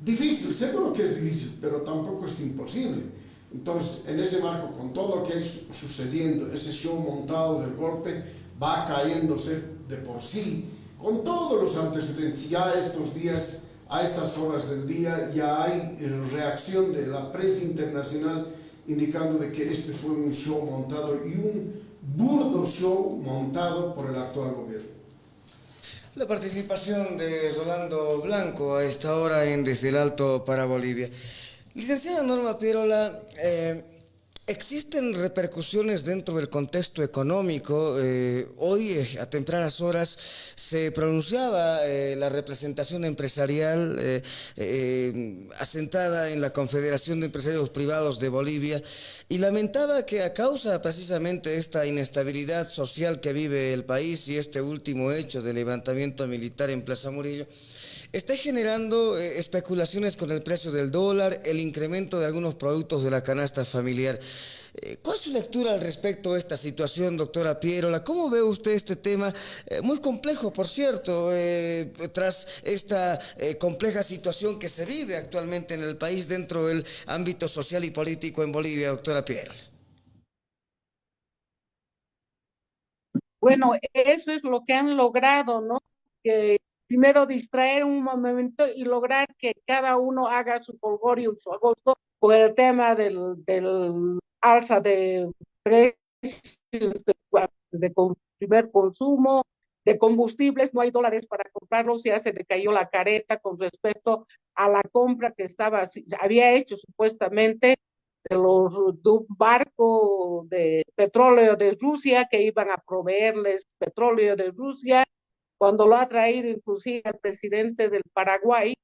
Difícil, seguro que es difícil, pero tampoco es imposible. Entonces, en ese marco, con todo lo que es sucediendo, ese show montado del golpe va cayéndose de por sí, con todos los antecedentes. Ya estos días, a estas horas del día, ya hay reacción de la prensa internacional indicando de que este fue un show montado y un burdo show montado por el actual gobierno. La participación de Rolando Blanco a esta hora en Desde el Alto para Bolivia. Licenciada Norma Pierola, ¿existen repercusiones dentro del contexto económico? Hoy, a tempranas horas, se pronunciaba la representación empresarial asentada en la Confederación de Empresarios Privados de Bolivia y lamentaba que a causa precisamente de esta inestabilidad social que vive el país y este último hecho de levantamiento militar en Plaza Murillo, está generando especulaciones con el precio del dólar, el incremento de algunos productos de la canasta familiar. ¿Cuál es su lectura al respecto de esta situación, doctora Pierola? ¿Cómo ve usted este tema? Muy complejo, por cierto, tras esta compleja situación que se vive actualmente en el país dentro del ámbito social y político en Bolivia, doctora Pierola. Bueno, eso es lo que han logrado, ¿no? Que primero distraer un momento y lograr que cada uno haga su jolgorio y su agosto con el tema del alza de precios de primer consumo, de combustibles, no hay dólares para comprarlos, ya se le cayó la careta con respecto a la compra que había hecho supuestamente de un barco de petróleo de Rusia que iban a proveerles petróleo de Rusia, cuando lo ha traído inclusive el presidente del Paraguay,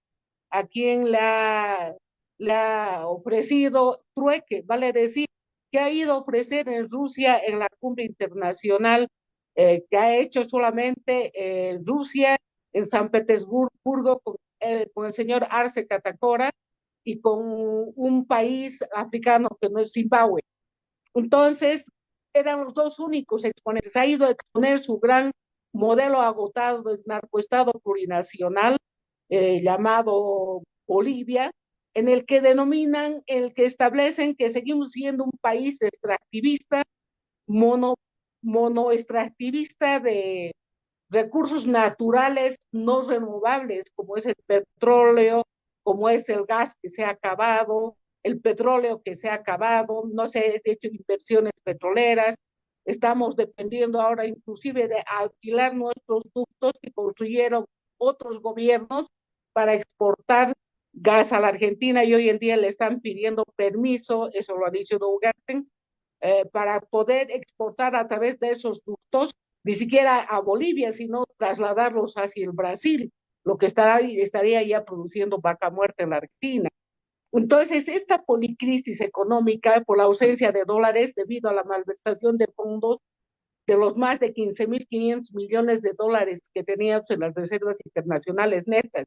a quien le ha ofrecido trueque, vale decir, que ha ido a ofrecer en Rusia en la cumbre internacional que ha hecho solamente Rusia en San Petersburgo con el señor Arce Catacora y con un país africano que no es Zimbabue. Entonces, eran los dos únicos exponentes. Ha ido a exponer su gran modelo agotado del narcoestado plurinacional llamado Bolivia, en el que establecen que seguimos siendo un país extractivista, monoextractivista de recursos naturales no renovables, como es el petróleo, como es el gas que se ha acabado, el petróleo que se ha acabado, no se han hecho inversiones petroleras, estamos dependiendo ahora inclusive de alquilar nuestros ductos que construyeron otros gobiernos para exportar gas a la Argentina y hoy en día le están pidiendo permiso, eso lo ha dicho Dougarten, para poder exportar a través de esos ductos, ni siquiera a Bolivia, sino trasladarlos hacia el Brasil, lo que estaría ya produciendo vaca muerta en la Argentina. Entonces, esta policrisis económica por la ausencia de dólares debido a la malversación de fondos de los más de 15.500 millones de dólares que teníamos en las reservas internacionales netas,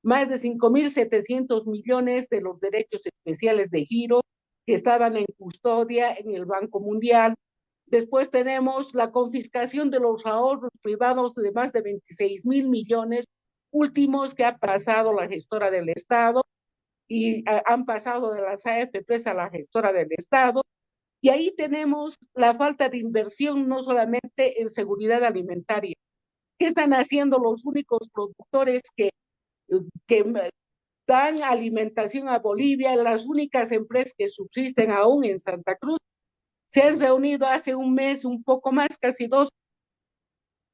más de 5.700 millones de los derechos especiales de giro que estaban en custodia en el Banco Mundial, Después tenemos la confiscación de los ahorros privados de más de 26.000 millones últimos que ha pasado la gestora del Estado y han pasado de las AFPs a la gestora del Estado. Y ahí tenemos la falta de inversión no solamente en seguridad alimentaria. ¿Qué están haciendo los únicos productores que dan alimentación a Bolivia? Las únicas empresas que subsisten aún en Santa Cruz se han reunido hace un mes, un poco más, casi dos,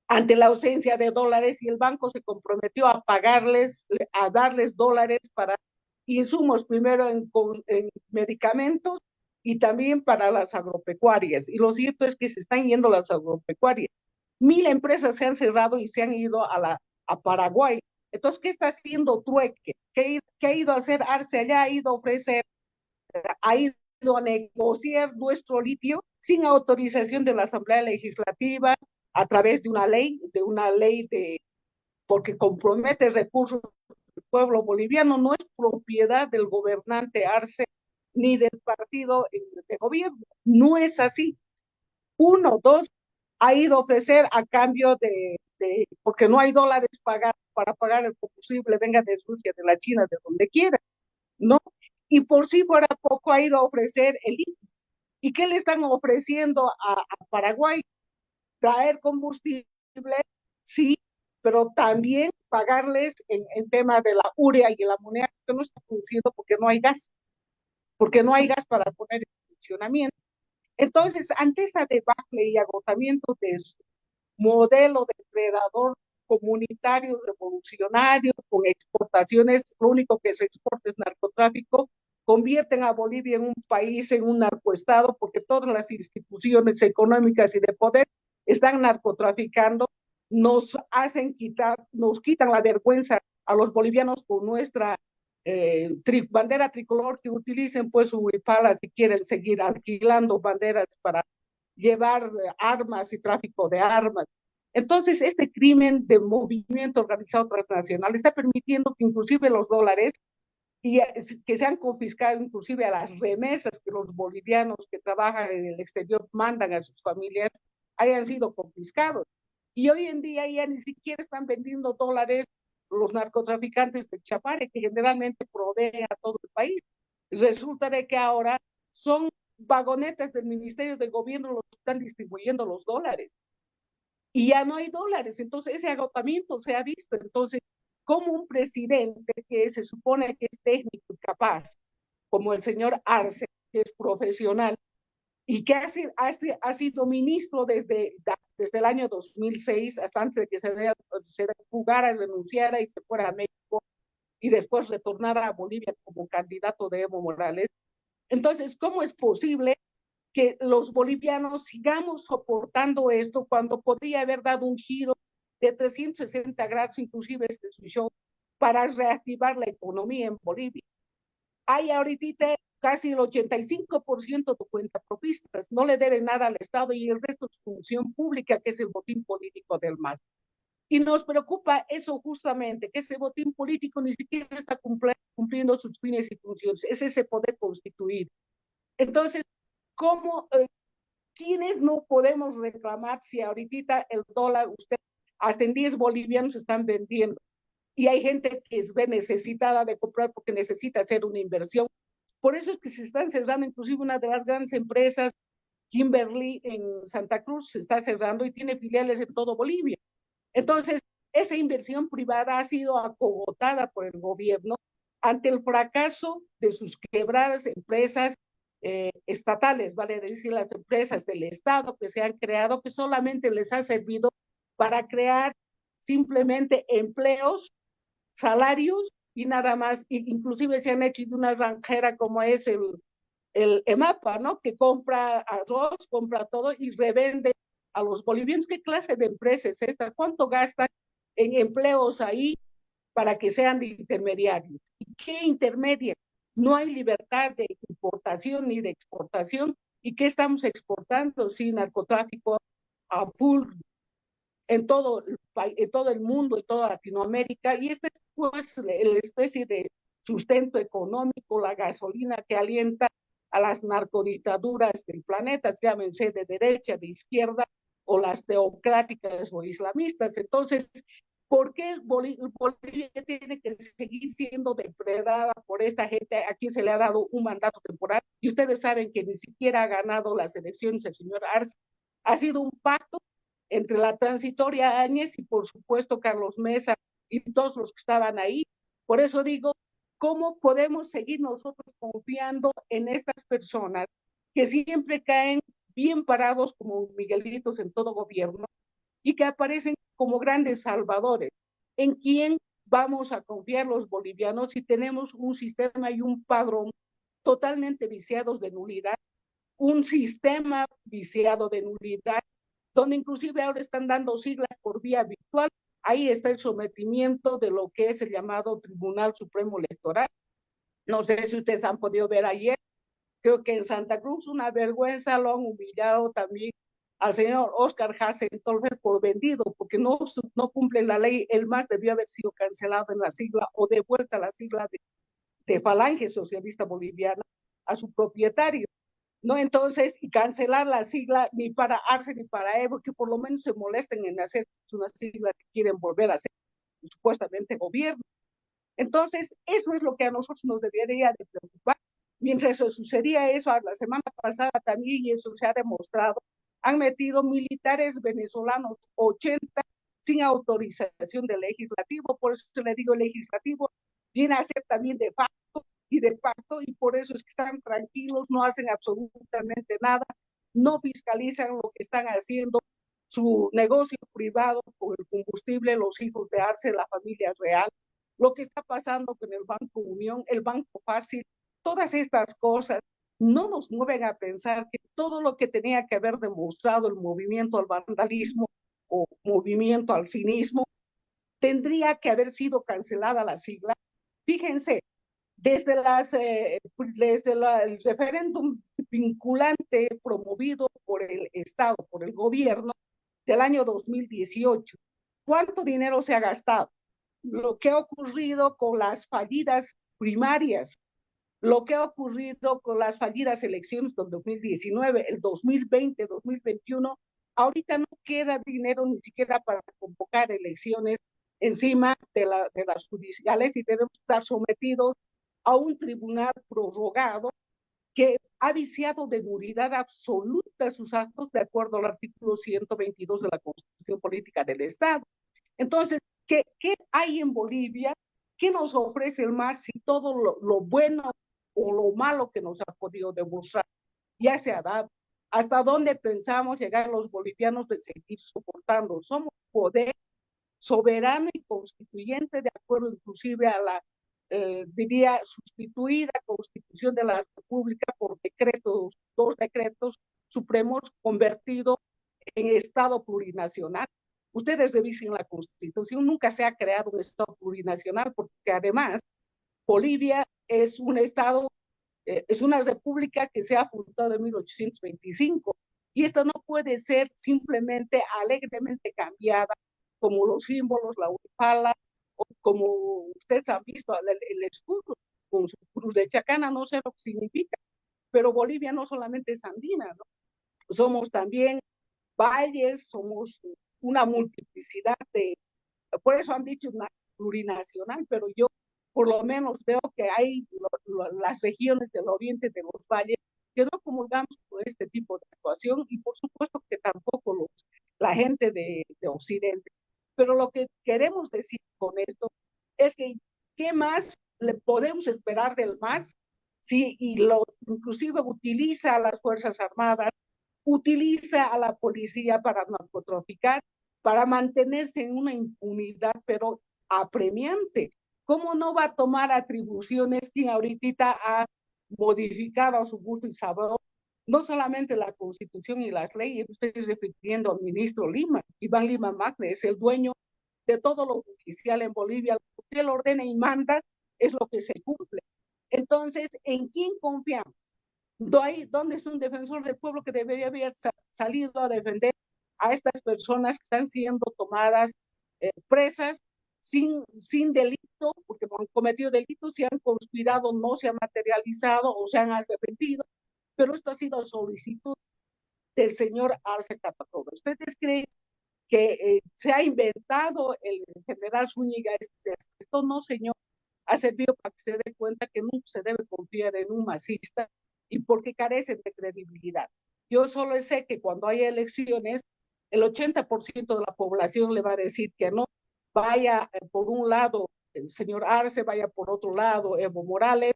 ante la ausencia de dólares, y el banco se comprometió a pagarles, a darles dólares para insumos, primero en medicamentos y también para las agropecuarias. Y lo cierto es que se están yendo las agropecuarias. 1.000 empresas se han cerrado y se han ido a Paraguay. Entonces, ¿qué está haciendo Trueque? ¿Qué ha ido a hacer Arce allá? Ha ido a ofrecer, ha ido a negociar nuestro litio sin autorización de la Asamblea Legislativa, a través de una ley, porque compromete recursos del pueblo boliviano, no es propiedad del gobernante Arce ni del partido de gobierno. No es así. Uno, dos, ha ido a ofrecer a cambio porque no hay dólares para pagar el combustible, venga de Rusia, de la China, de donde quiera, ¿no? Y por si fuera poco, ha ido a ofrecer el litio. ¿Y qué le están ofreciendo a Paraguay? Traer combustible, sí, pero también pagarles en tema de la urea y el amoníaco que no está produciendo porque no hay gas para poner en funcionamiento. Entonces, ante esa debacle y agotamiento de su modelo depredador comunitario, revolucionario, con exportaciones, lo único que se exporta es narcotráfico, convierten a Bolivia en un país, en un narcoestado, porque todas las instituciones económicas y de poder están narcotraficando, nos quitan la vergüenza a los bolivianos con nuestra bandera tricolor, que utilicen pues su huipala si quieren seguir alquilando banderas para llevar armas y tráfico de armas. Entonces, este crimen de movimiento organizado transnacional está permitiendo que inclusive los dólares y que se han confiscado inclusive a las remesas que los bolivianos que trabajan en el exterior mandan a sus familias, hayan sido confiscados. Y hoy en día ya ni siquiera están vendiendo dólares los narcotraficantes de Chapare, que generalmente proveen a todo el país. Resulta de que ahora son vagonetas del Ministerio de Gobierno los que están distribuyendo los dólares. Y ya no hay dólares, entonces ese agotamiento se ha visto. Entonces, como un presidente que se supone que es técnico y capaz, como el señor Arce, que es profesional, y que ha sido ministro desde el año 2006, hasta antes de que se fugara, renunciara y se fuera a México, y después retornara a Bolivia como candidato de Evo Morales. Entonces, ¿cómo es posible que los bolivianos sigamos soportando esto cuando podría haber dado un giro de 360 grados, inclusive este su show, para reactivar la economía en Bolivia? Hay ahorita casi el 85% de cuentapropistas, no le deben nada al Estado y el resto es función pública, que es el botín político del MAS. Y nos preocupa eso justamente, que ese botín político ni siquiera está cumpliendo sus fines y funciones, es ese poder constituido. Entonces, ¿cómo, quiénes no podemos reclamar si ahorita el dólar, usted, hasta en 10 bolivianos están vendiendo? Y hay gente que ve necesitada de comprar porque necesita hacer una inversión. Por eso es que se están cerrando, inclusive una de las grandes empresas, Kimberly, en Santa Cruz, se está cerrando y tiene filiales en todo Bolivia. Entonces, esa inversión privada ha sido acogotada por el gobierno ante el fracaso de sus quebradas empresas estatales, vale decir, las empresas del Estado que se han creado, que solamente les ha servido para crear simplemente empleos, salarios y nada más. Inclusive se han hecho de una ranjera como es el EMAPA, ¿no? Que compra arroz, compra todo y revende a los bolivianos. ¿Qué clase de empresa es esta? ¿Cuánto gastan en empleos ahí para que sean de intermediarios? ¿Y qué intermedia? No hay libertad de importación ni de exportación. ¿Y qué estamos exportando? Sí, narcotráfico a full en todo el mundo, en toda Latinoamérica. Y este es pues la especie de sustento económico, la gasolina que alienta a las narcodictaduras del planeta, llámense de derecha, de izquierda, o las teocráticas o islamistas. Entonces, ¿por qué Bolivia tiene que seguir siendo depredada por esta gente a quien se le ha dado un mandato temporal? Y ustedes saben que ni siquiera ha ganado las elecciones el señor Arce. Ha sido un pacto entre la transitoria Áñez y, por supuesto, Carlos Mesa y todos los que estaban ahí. Por eso digo, ¿cómo podemos seguir nosotros confiando en estas personas que siempre caen bien parados como Miguelitos en todo gobierno y que aparecen como grandes salvadores? ¿En quién vamos a confiar los bolivianos si tenemos un sistema y un padrón totalmente viciados de nulidad? Un sistema viciado de nulidad, donde inclusive ahora están dando siglas por vía virtual. Ahí está el sometimiento de lo que es el llamado Tribunal Supremo Electoral. No sé si ustedes han podido ver ayer, creo que en Santa Cruz una vergüenza, lo han humillado también al señor Oscar Hassel-Tolfer por vendido, porque no cumple la ley. El MAS debió haber sido cancelado en la sigla o devuelta la sigla de Falange Socialista Boliviana a su propietario, ¿no? Entonces, y cancelar la sigla ni para Arce ni para Evo, que por lo menos se molesten en hacer una sigla que quieren volver a hacer supuestamente gobierno. Entonces, eso es lo que a nosotros nos debería de preocupar. Mientras sucedía eso, la semana pasada también, y eso se ha demostrado, han metido militares venezolanos, 80, sin autorización del legislativo. Por eso le digo, el legislativo viene a ser también de facto y de pacto, y por eso es que están tranquilos, no hacen absolutamente nada, no fiscalizan lo que están haciendo, su negocio privado con el combustible, los hijos de Arce, la familia real, lo que está pasando con el Banco Unión, el Banco Fácil, todas estas cosas no nos mueven a pensar que todo lo que tenía que haber demostrado el movimiento al vandalismo o movimiento al cinismo tendría que haber sido cancelada la sigla. Fíjense, desde el referéndum vinculante promovido por el Estado, por el gobierno del año 2018, ¿cuánto dinero se ha gastado? Lo que ha ocurrido con las fallidas primarias, lo que ha ocurrido con las fallidas elecciones del 2019, el 2020, 2021, ahorita no queda dinero ni siquiera para convocar elecciones encima de las judiciales, y tenemos que estar sometidos a un tribunal prorrogado que ha viciado de nulidad absoluta sus actos de acuerdo al artículo 122 de la Constitución Política del Estado. Entonces, ¿qué hay en Bolivia? ¿Qué nos ofrece el MAS si todo lo bueno o lo malo que nos ha podido demostrar ya se ha dado? ¿Hasta dónde pensamos llegar los bolivianos de seguir soportando? Somos poder soberano y constituyente, de acuerdo inclusive a la, diría, sustituida Constitución de la República por decretos, 2 decretos supremos convertidos en Estado plurinacional. Ustedes revisen la Constitución, nunca se ha creado un Estado plurinacional, porque además Bolivia es un Estado, es una república que se ha fundado en 1825, y esto no puede ser simplemente alegremente cambiada, como los símbolos, la urpala, o como ustedes han visto el escudo con su cruz de Chacana, no sé lo que significa, pero Bolivia no solamente es andina, ¿no? Somos también valles, somos una multiplicidad por eso han dicho plurinacional, pero yo por lo menos veo que hay las regiones del oriente de los valles que no comulgamos con este tipo de actuación, y por supuesto que tampoco la gente de Occidente. Pero lo que queremos decir con esto es que ¿qué más le podemos esperar del MAS si inclusive utiliza a las Fuerzas Armadas, utiliza a la policía para narcotraficar, para mantenerse en una impunidad, pero apremiante? ¿Cómo no va a tomar atribuciones quien ahorita ha modificado a su gusto y sabor no solamente la Constitución y las leyes? Estoy refiriendo al ministro Lima, Iván Lima Magne, es el dueño de todo lo judicial en Bolivia. Lo que él ordena y manda es lo que se cumple. Entonces, ¿en quién confiamos? ¿Dónde es un defensor del pueblo que debería haber salido a defender a estas personas que están siendo tomadas presas sin delito, porque no han cometido delitos, si han conspirado, no se han materializado o se han arrepentido? pero esto ha sido a solicitud del señor Arce Catacora. ¿Ustedes creen que se ha inventado el general Zúñiga este aspecto? No, señor, ha servido para que se dé cuenta que nunca se debe confiar en un masista y porque carecen de credibilidad. Yo solo sé que cuando haya elecciones, el 80% de la población le va a decir que no, vaya por un lado el señor Arce, vaya por otro lado Evo Morales,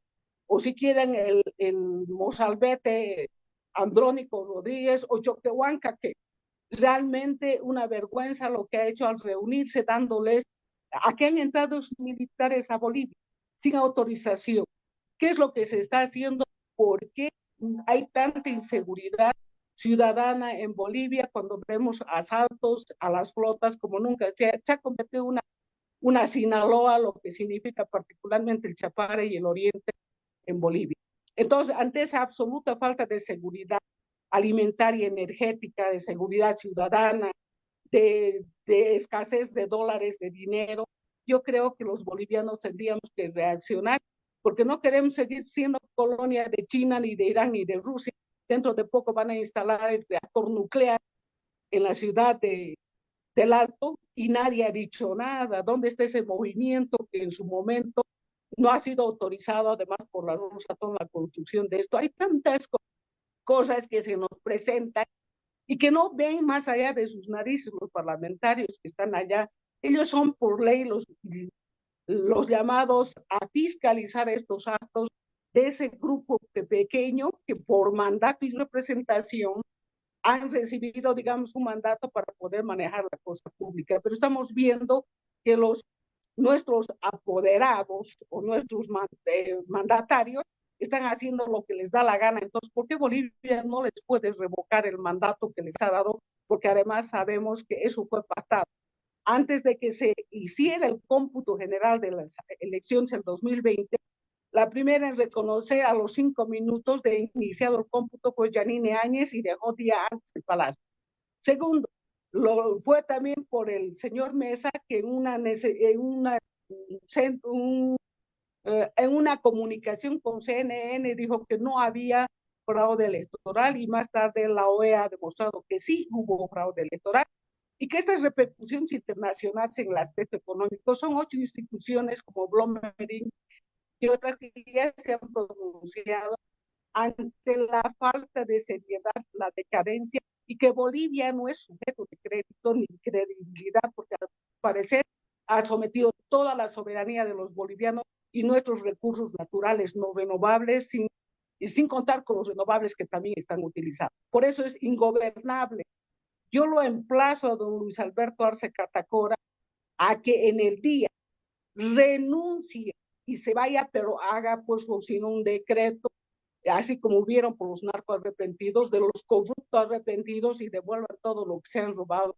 o si quieren el mozalbete Andrónico Rodríguez o Choquehuanca, que realmente una vergüenza lo que ha hecho al reunirse dándoles a qué han entrado los militares a Bolivia sin autorización. ¿Qué es lo que se está haciendo? ¿Por qué hay tanta inseguridad ciudadana en Bolivia cuando vemos asaltos a las flotas como nunca? Se ha convertido una Sinaloa, lo que significa particularmente el Chapare y el Oriente en Bolivia. Entonces, ante esa absoluta falta de seguridad alimentaria, energética, de seguridad ciudadana, de escasez de dólares, de dinero, yo creo que los bolivianos tendríamos que reaccionar, porque no queremos seguir siendo colonia de China, ni de Irán, ni de Rusia. Dentro de poco van a instalar el reactor nuclear en la ciudad del Alto y nadie ha dicho nada. ¿Dónde está ese movimiento que en su momento no ha sido autorizado, además por la Rosatom, la construcción de esto? Hay tantas cosas que se nos presentan y que no ven más allá de sus narices los parlamentarios que están allá. Ellos son por ley los llamados a fiscalizar estos actos de ese grupo pequeño que por mandato y representación han recibido, digamos, un mandato para poder manejar la cosa pública. Pero estamos viendo que nuestros apoderados o nuestros mandatarios están haciendo lo que les da la gana. Entonces, ¿por qué Bolivia no les puede revocar el mandato que les ha dado? Porque además sabemos que eso fue pactado. Antes de que se hiciera el cómputo general de las elecciones en 2020, la primera en reconocer a los 5 minutos de iniciado el cómputo fue Yanine Áñez y dejó día antes el Palacio. Segundo, fue también por el señor Mesa que en una comunicación con CNN dijo que no había fraude electoral y más tarde la OEA ha demostrado que sí hubo fraude electoral y que estas repercusiones internacionales en el aspecto económico son 8 instituciones como Bloomberg y otras que ya se han pronunciado ante la falta de seriedad, la decadencia y que Bolivia no es sujeto de crédito ni credibilidad porque al parecer ha sometido toda la soberanía de los bolivianos y nuestros recursos naturales no renovables sin contar con los renovables que también están utilizados. Por eso es ingobernable. Yo lo emplazo a don Luis Alberto Arce Catacora a que en el día renuncie y se vaya, pero haga pues sin un decreto, así como hubieron por los narcos arrepentidos, de los corruptos arrepentidos y devuelvan todo lo que se han robado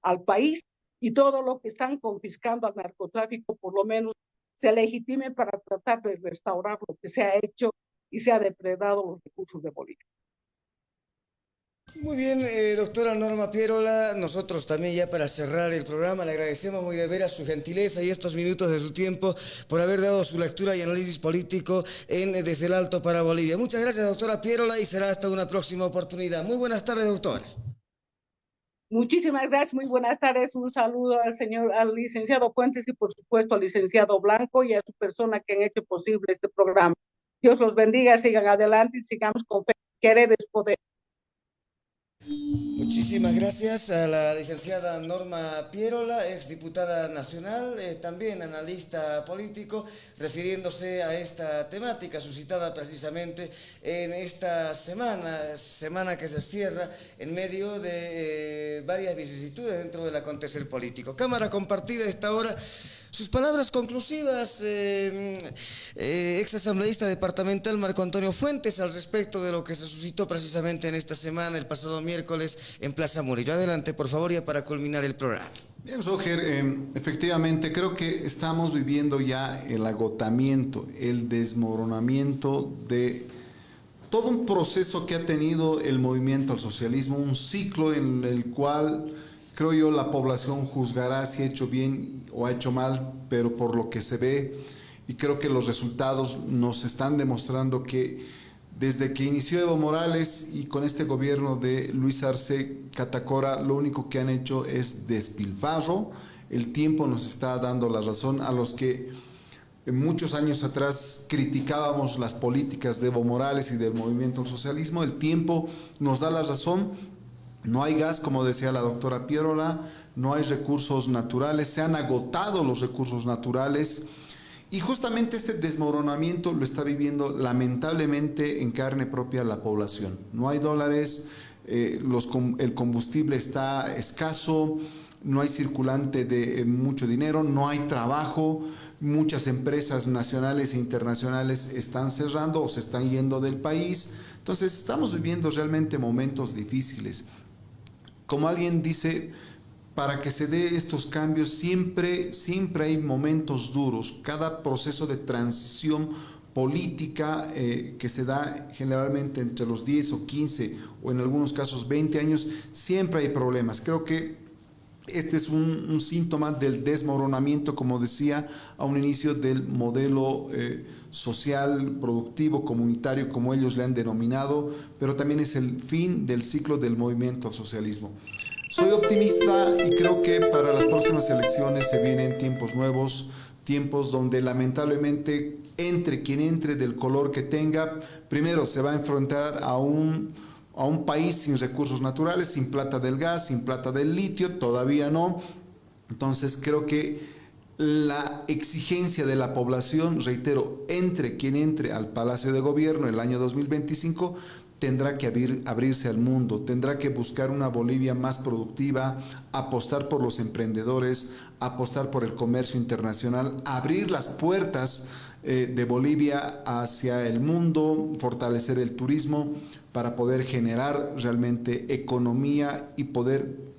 al país y todo lo que están confiscando al narcotráfico, por lo menos se legitime para tratar de restaurar lo que se ha hecho y se ha depredado los recursos de Bolivia. Muy bien, doctora Norma Pierola, nosotros también ya para cerrar el programa le agradecemos muy de veras su gentileza y estos minutos de su tiempo por haber dado su lectura y análisis político en Desde el Alto para Bolivia. Muchas gracias, doctora Pierola, y será hasta una próxima oportunidad. Muy buenas tardes, doctora. Muchísimas gracias, muy buenas tardes. Un saludo al licenciado Puentes y por supuesto al licenciado Blanco y a su persona que han hecho posible este programa. Dios los bendiga, sigan adelante y sigamos con fe. Querer es poder. Muchísimas gracias a la licenciada Norma Pierola, exdiputada nacional, también analista político, refiriéndose a esta temática suscitada precisamente en esta semana que se cierra en medio de varias vicisitudes dentro del acontecer político. Cámara compartida a esta hora. Sus palabras conclusivas, ex asambleísta departamental Marco Antonio Fuentes, al respecto de lo que se suscitó precisamente en esta semana, el pasado miércoles, en Plaza Murillo. Adelante, por favor, ya para culminar el programa. Bien, Roger, efectivamente creo que estamos viviendo ya el agotamiento, el desmoronamiento de todo un proceso que ha tenido el movimiento al socialismo, un ciclo en el cual creo yo la población juzgará si ha hecho bien o ha hecho mal, pero por lo que se ve, y creo que los resultados nos están demostrando que Desde que inició Evo Morales y con este gobierno de Luis Arce Catacora, lo único que han hecho es despilfarro. El tiempo nos está dando la razón a los que muchos años atrás criticábamos las políticas de Evo Morales y del movimiento al socialismo. El tiempo nos da la razón. No hay gas, como decía la doctora Pierola, no hay recursos naturales, se han agotado los recursos naturales. Y justamente este desmoronamiento lo está viviendo lamentablemente en carne propia la población. No hay dólares, el combustible está escaso, no hay circulante de mucho dinero, no hay trabajo, muchas empresas nacionales e internacionales están cerrando o se están yendo del país. Entonces estamos viviendo realmente momentos difíciles. Como alguien dice, para que se dé estos cambios siempre hay momentos duros. Cada proceso de transición política que se da generalmente entre los 10 o 15 o en algunos casos 20 años, siempre hay problemas. Creo que este es un síntoma del desmoronamiento, como decía, a un inicio del modelo social, productivo, comunitario, como ellos le han denominado, pero también es el fin del ciclo del movimiento al socialismo. Soy optimista y creo que para las próximas elecciones se vienen tiempos nuevos, tiempos donde lamentablemente entre quien entre del color que tenga, primero se va a enfrentar a un país sin recursos naturales, sin plata del gas, sin plata del litio, todavía no. Entonces creo que la exigencia de la población, reitero, entre quien entre al Palacio de Gobierno el año 2025, tendrá que abrirse al mundo, tendrá que buscar una Bolivia más productiva, apostar por los emprendedores, apostar por el comercio internacional, abrir las puertas de Bolivia hacia el mundo, fortalecer el turismo para poder generar realmente economía y poder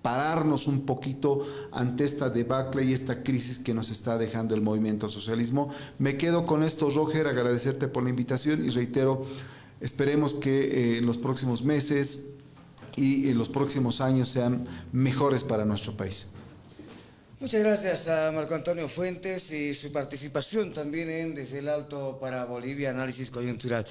pararnos un poquito ante esta debacle y esta crisis que nos está dejando el movimiento socialismo. Me quedo con esto, Roger, agradecerte por la invitación y reitero, esperemos que en los próximos meses y en los próximos años sean mejores para nuestro país. Muchas gracias a Marco Antonio Fuentes y su participación también en Desde el Alto para Bolivia, análisis coyuntural.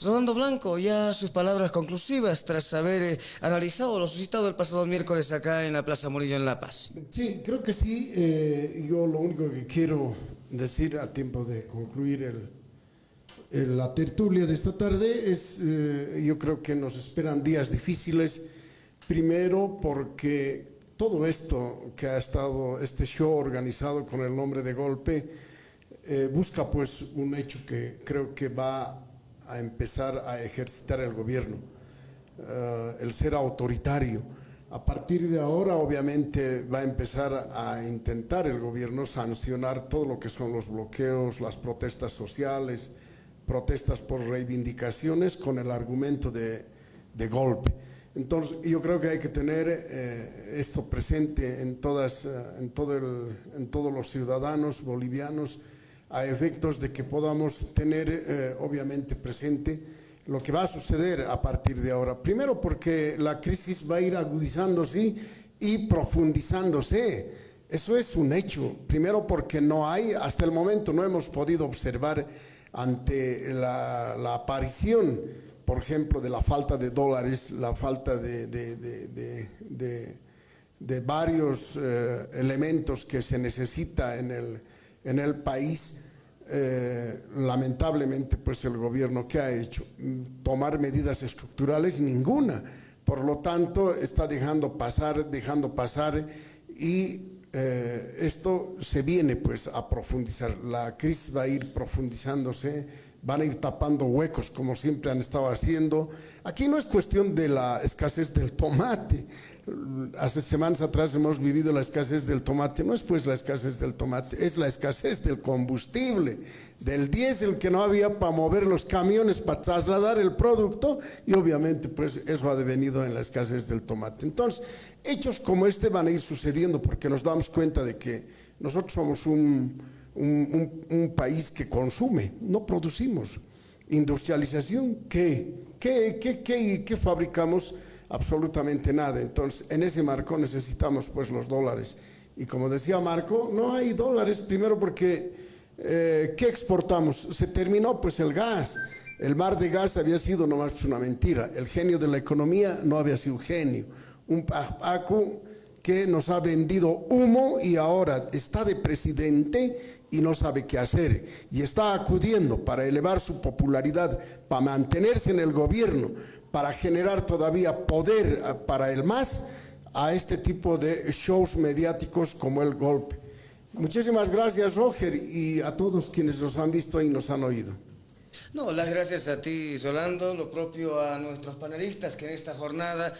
Rolando Blanco, ya sus palabras conclusivas tras haber analizado lo suscitado el pasado miércoles acá en la Plaza Murillo en La Paz. Sí, creo que sí. Yo lo único que quiero decir a tiempo de concluir la tertulia de esta tarde es, yo creo que nos esperan días difíciles, primero porque todo esto que ha estado, este show organizado con el nombre de golpe, busca pues un hecho que creo que va a empezar a ejercitar el gobierno, el ser autoritario. A partir de ahora obviamente va a empezar a intentar el gobierno sancionar todo lo que son los bloqueos, las protestas sociales, protestas por reivindicaciones con el argumento de golpe. Entonces, yo creo que hay que tener esto presente en todos los ciudadanos bolivianos, a efectos de que podamos tener, obviamente, presente lo que va a suceder a partir de ahora. Primero, porque la crisis va a ir agudizándose y profundizándose. Eso es un hecho. Primero, porque hasta el momento no hemos podido observar ante la aparición, por ejemplo, de la falta de dólares, la falta de varios elementos que se necesita en el país, lamentablemente, pues el gobierno, ¿qué ha hecho? Tomar medidas estructurales, ninguna. Por lo tanto, está dejando pasar y esto se viene pues a profundizar. La crisis va a ir profundizándose, van a ir tapando huecos como siempre han estado haciendo. Aquí no es cuestión de la escasez del tomate. Hace semanas atrás hemos vivido la escasez del tomate. No es pues la escasez del tomate, es la escasez del combustible, del diésel que no había para mover los camiones, para trasladar el producto, y obviamente pues eso ha devenido en la escasez del tomate. Entonces, hechos como este van a ir sucediendo porque nos damos cuenta de que nosotros somos un país que consume, no producimos. Industrialización, ¿qué fabricamos? Absolutamente nada. Entonces, en ese marco necesitamos pues los dólares. Y como decía Marco, no hay dólares, primero porque ¿qué exportamos? Se terminó pues el gas. El mar de gas había sido nomás una mentira. El genio de la economía no había sido genio. Un papaco que nos ha vendido humo y ahora está de presidente y no sabe qué hacer. Y está acudiendo para elevar su popularidad, para mantenerse en el gobierno, para generar todavía poder para el MAS, a este tipo de shows mediáticos como el golpe. Muchísimas gracias, Roger, y a todos quienes nos han visto y nos han oído. No, las gracias a ti, Solando, lo propio a nuestros panelistas que en esta jornada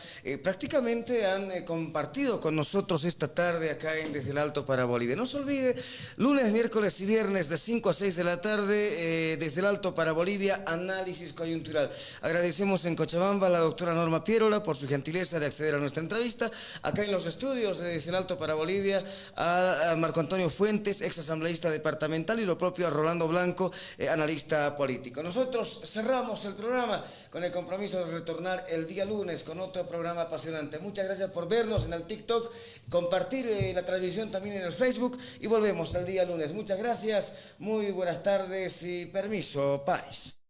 prácticamente han compartido con nosotros esta tarde acá en Desde el Alto para Bolivia. No se olvide, lunes, miércoles y viernes de 5 a 6 de la tarde, Desde el Alto para Bolivia, análisis coyuntural. Agradecemos en Cochabamba a la doctora Norma Pierola por su gentileza de acceder a nuestra entrevista. Acá en los estudios de Desde el Alto para Bolivia, a Marco Antonio Fuentes, ex asambleísta departamental, y lo propio a Rolando Blanco, analista político. Nosotros cerramos el programa con el compromiso de retornar el día lunes con otro programa apasionante. Muchas gracias por vernos en el TikTok, compartir la transmisión también en el Facebook y volvemos el día lunes. Muchas gracias, muy buenas tardes y permiso, paz.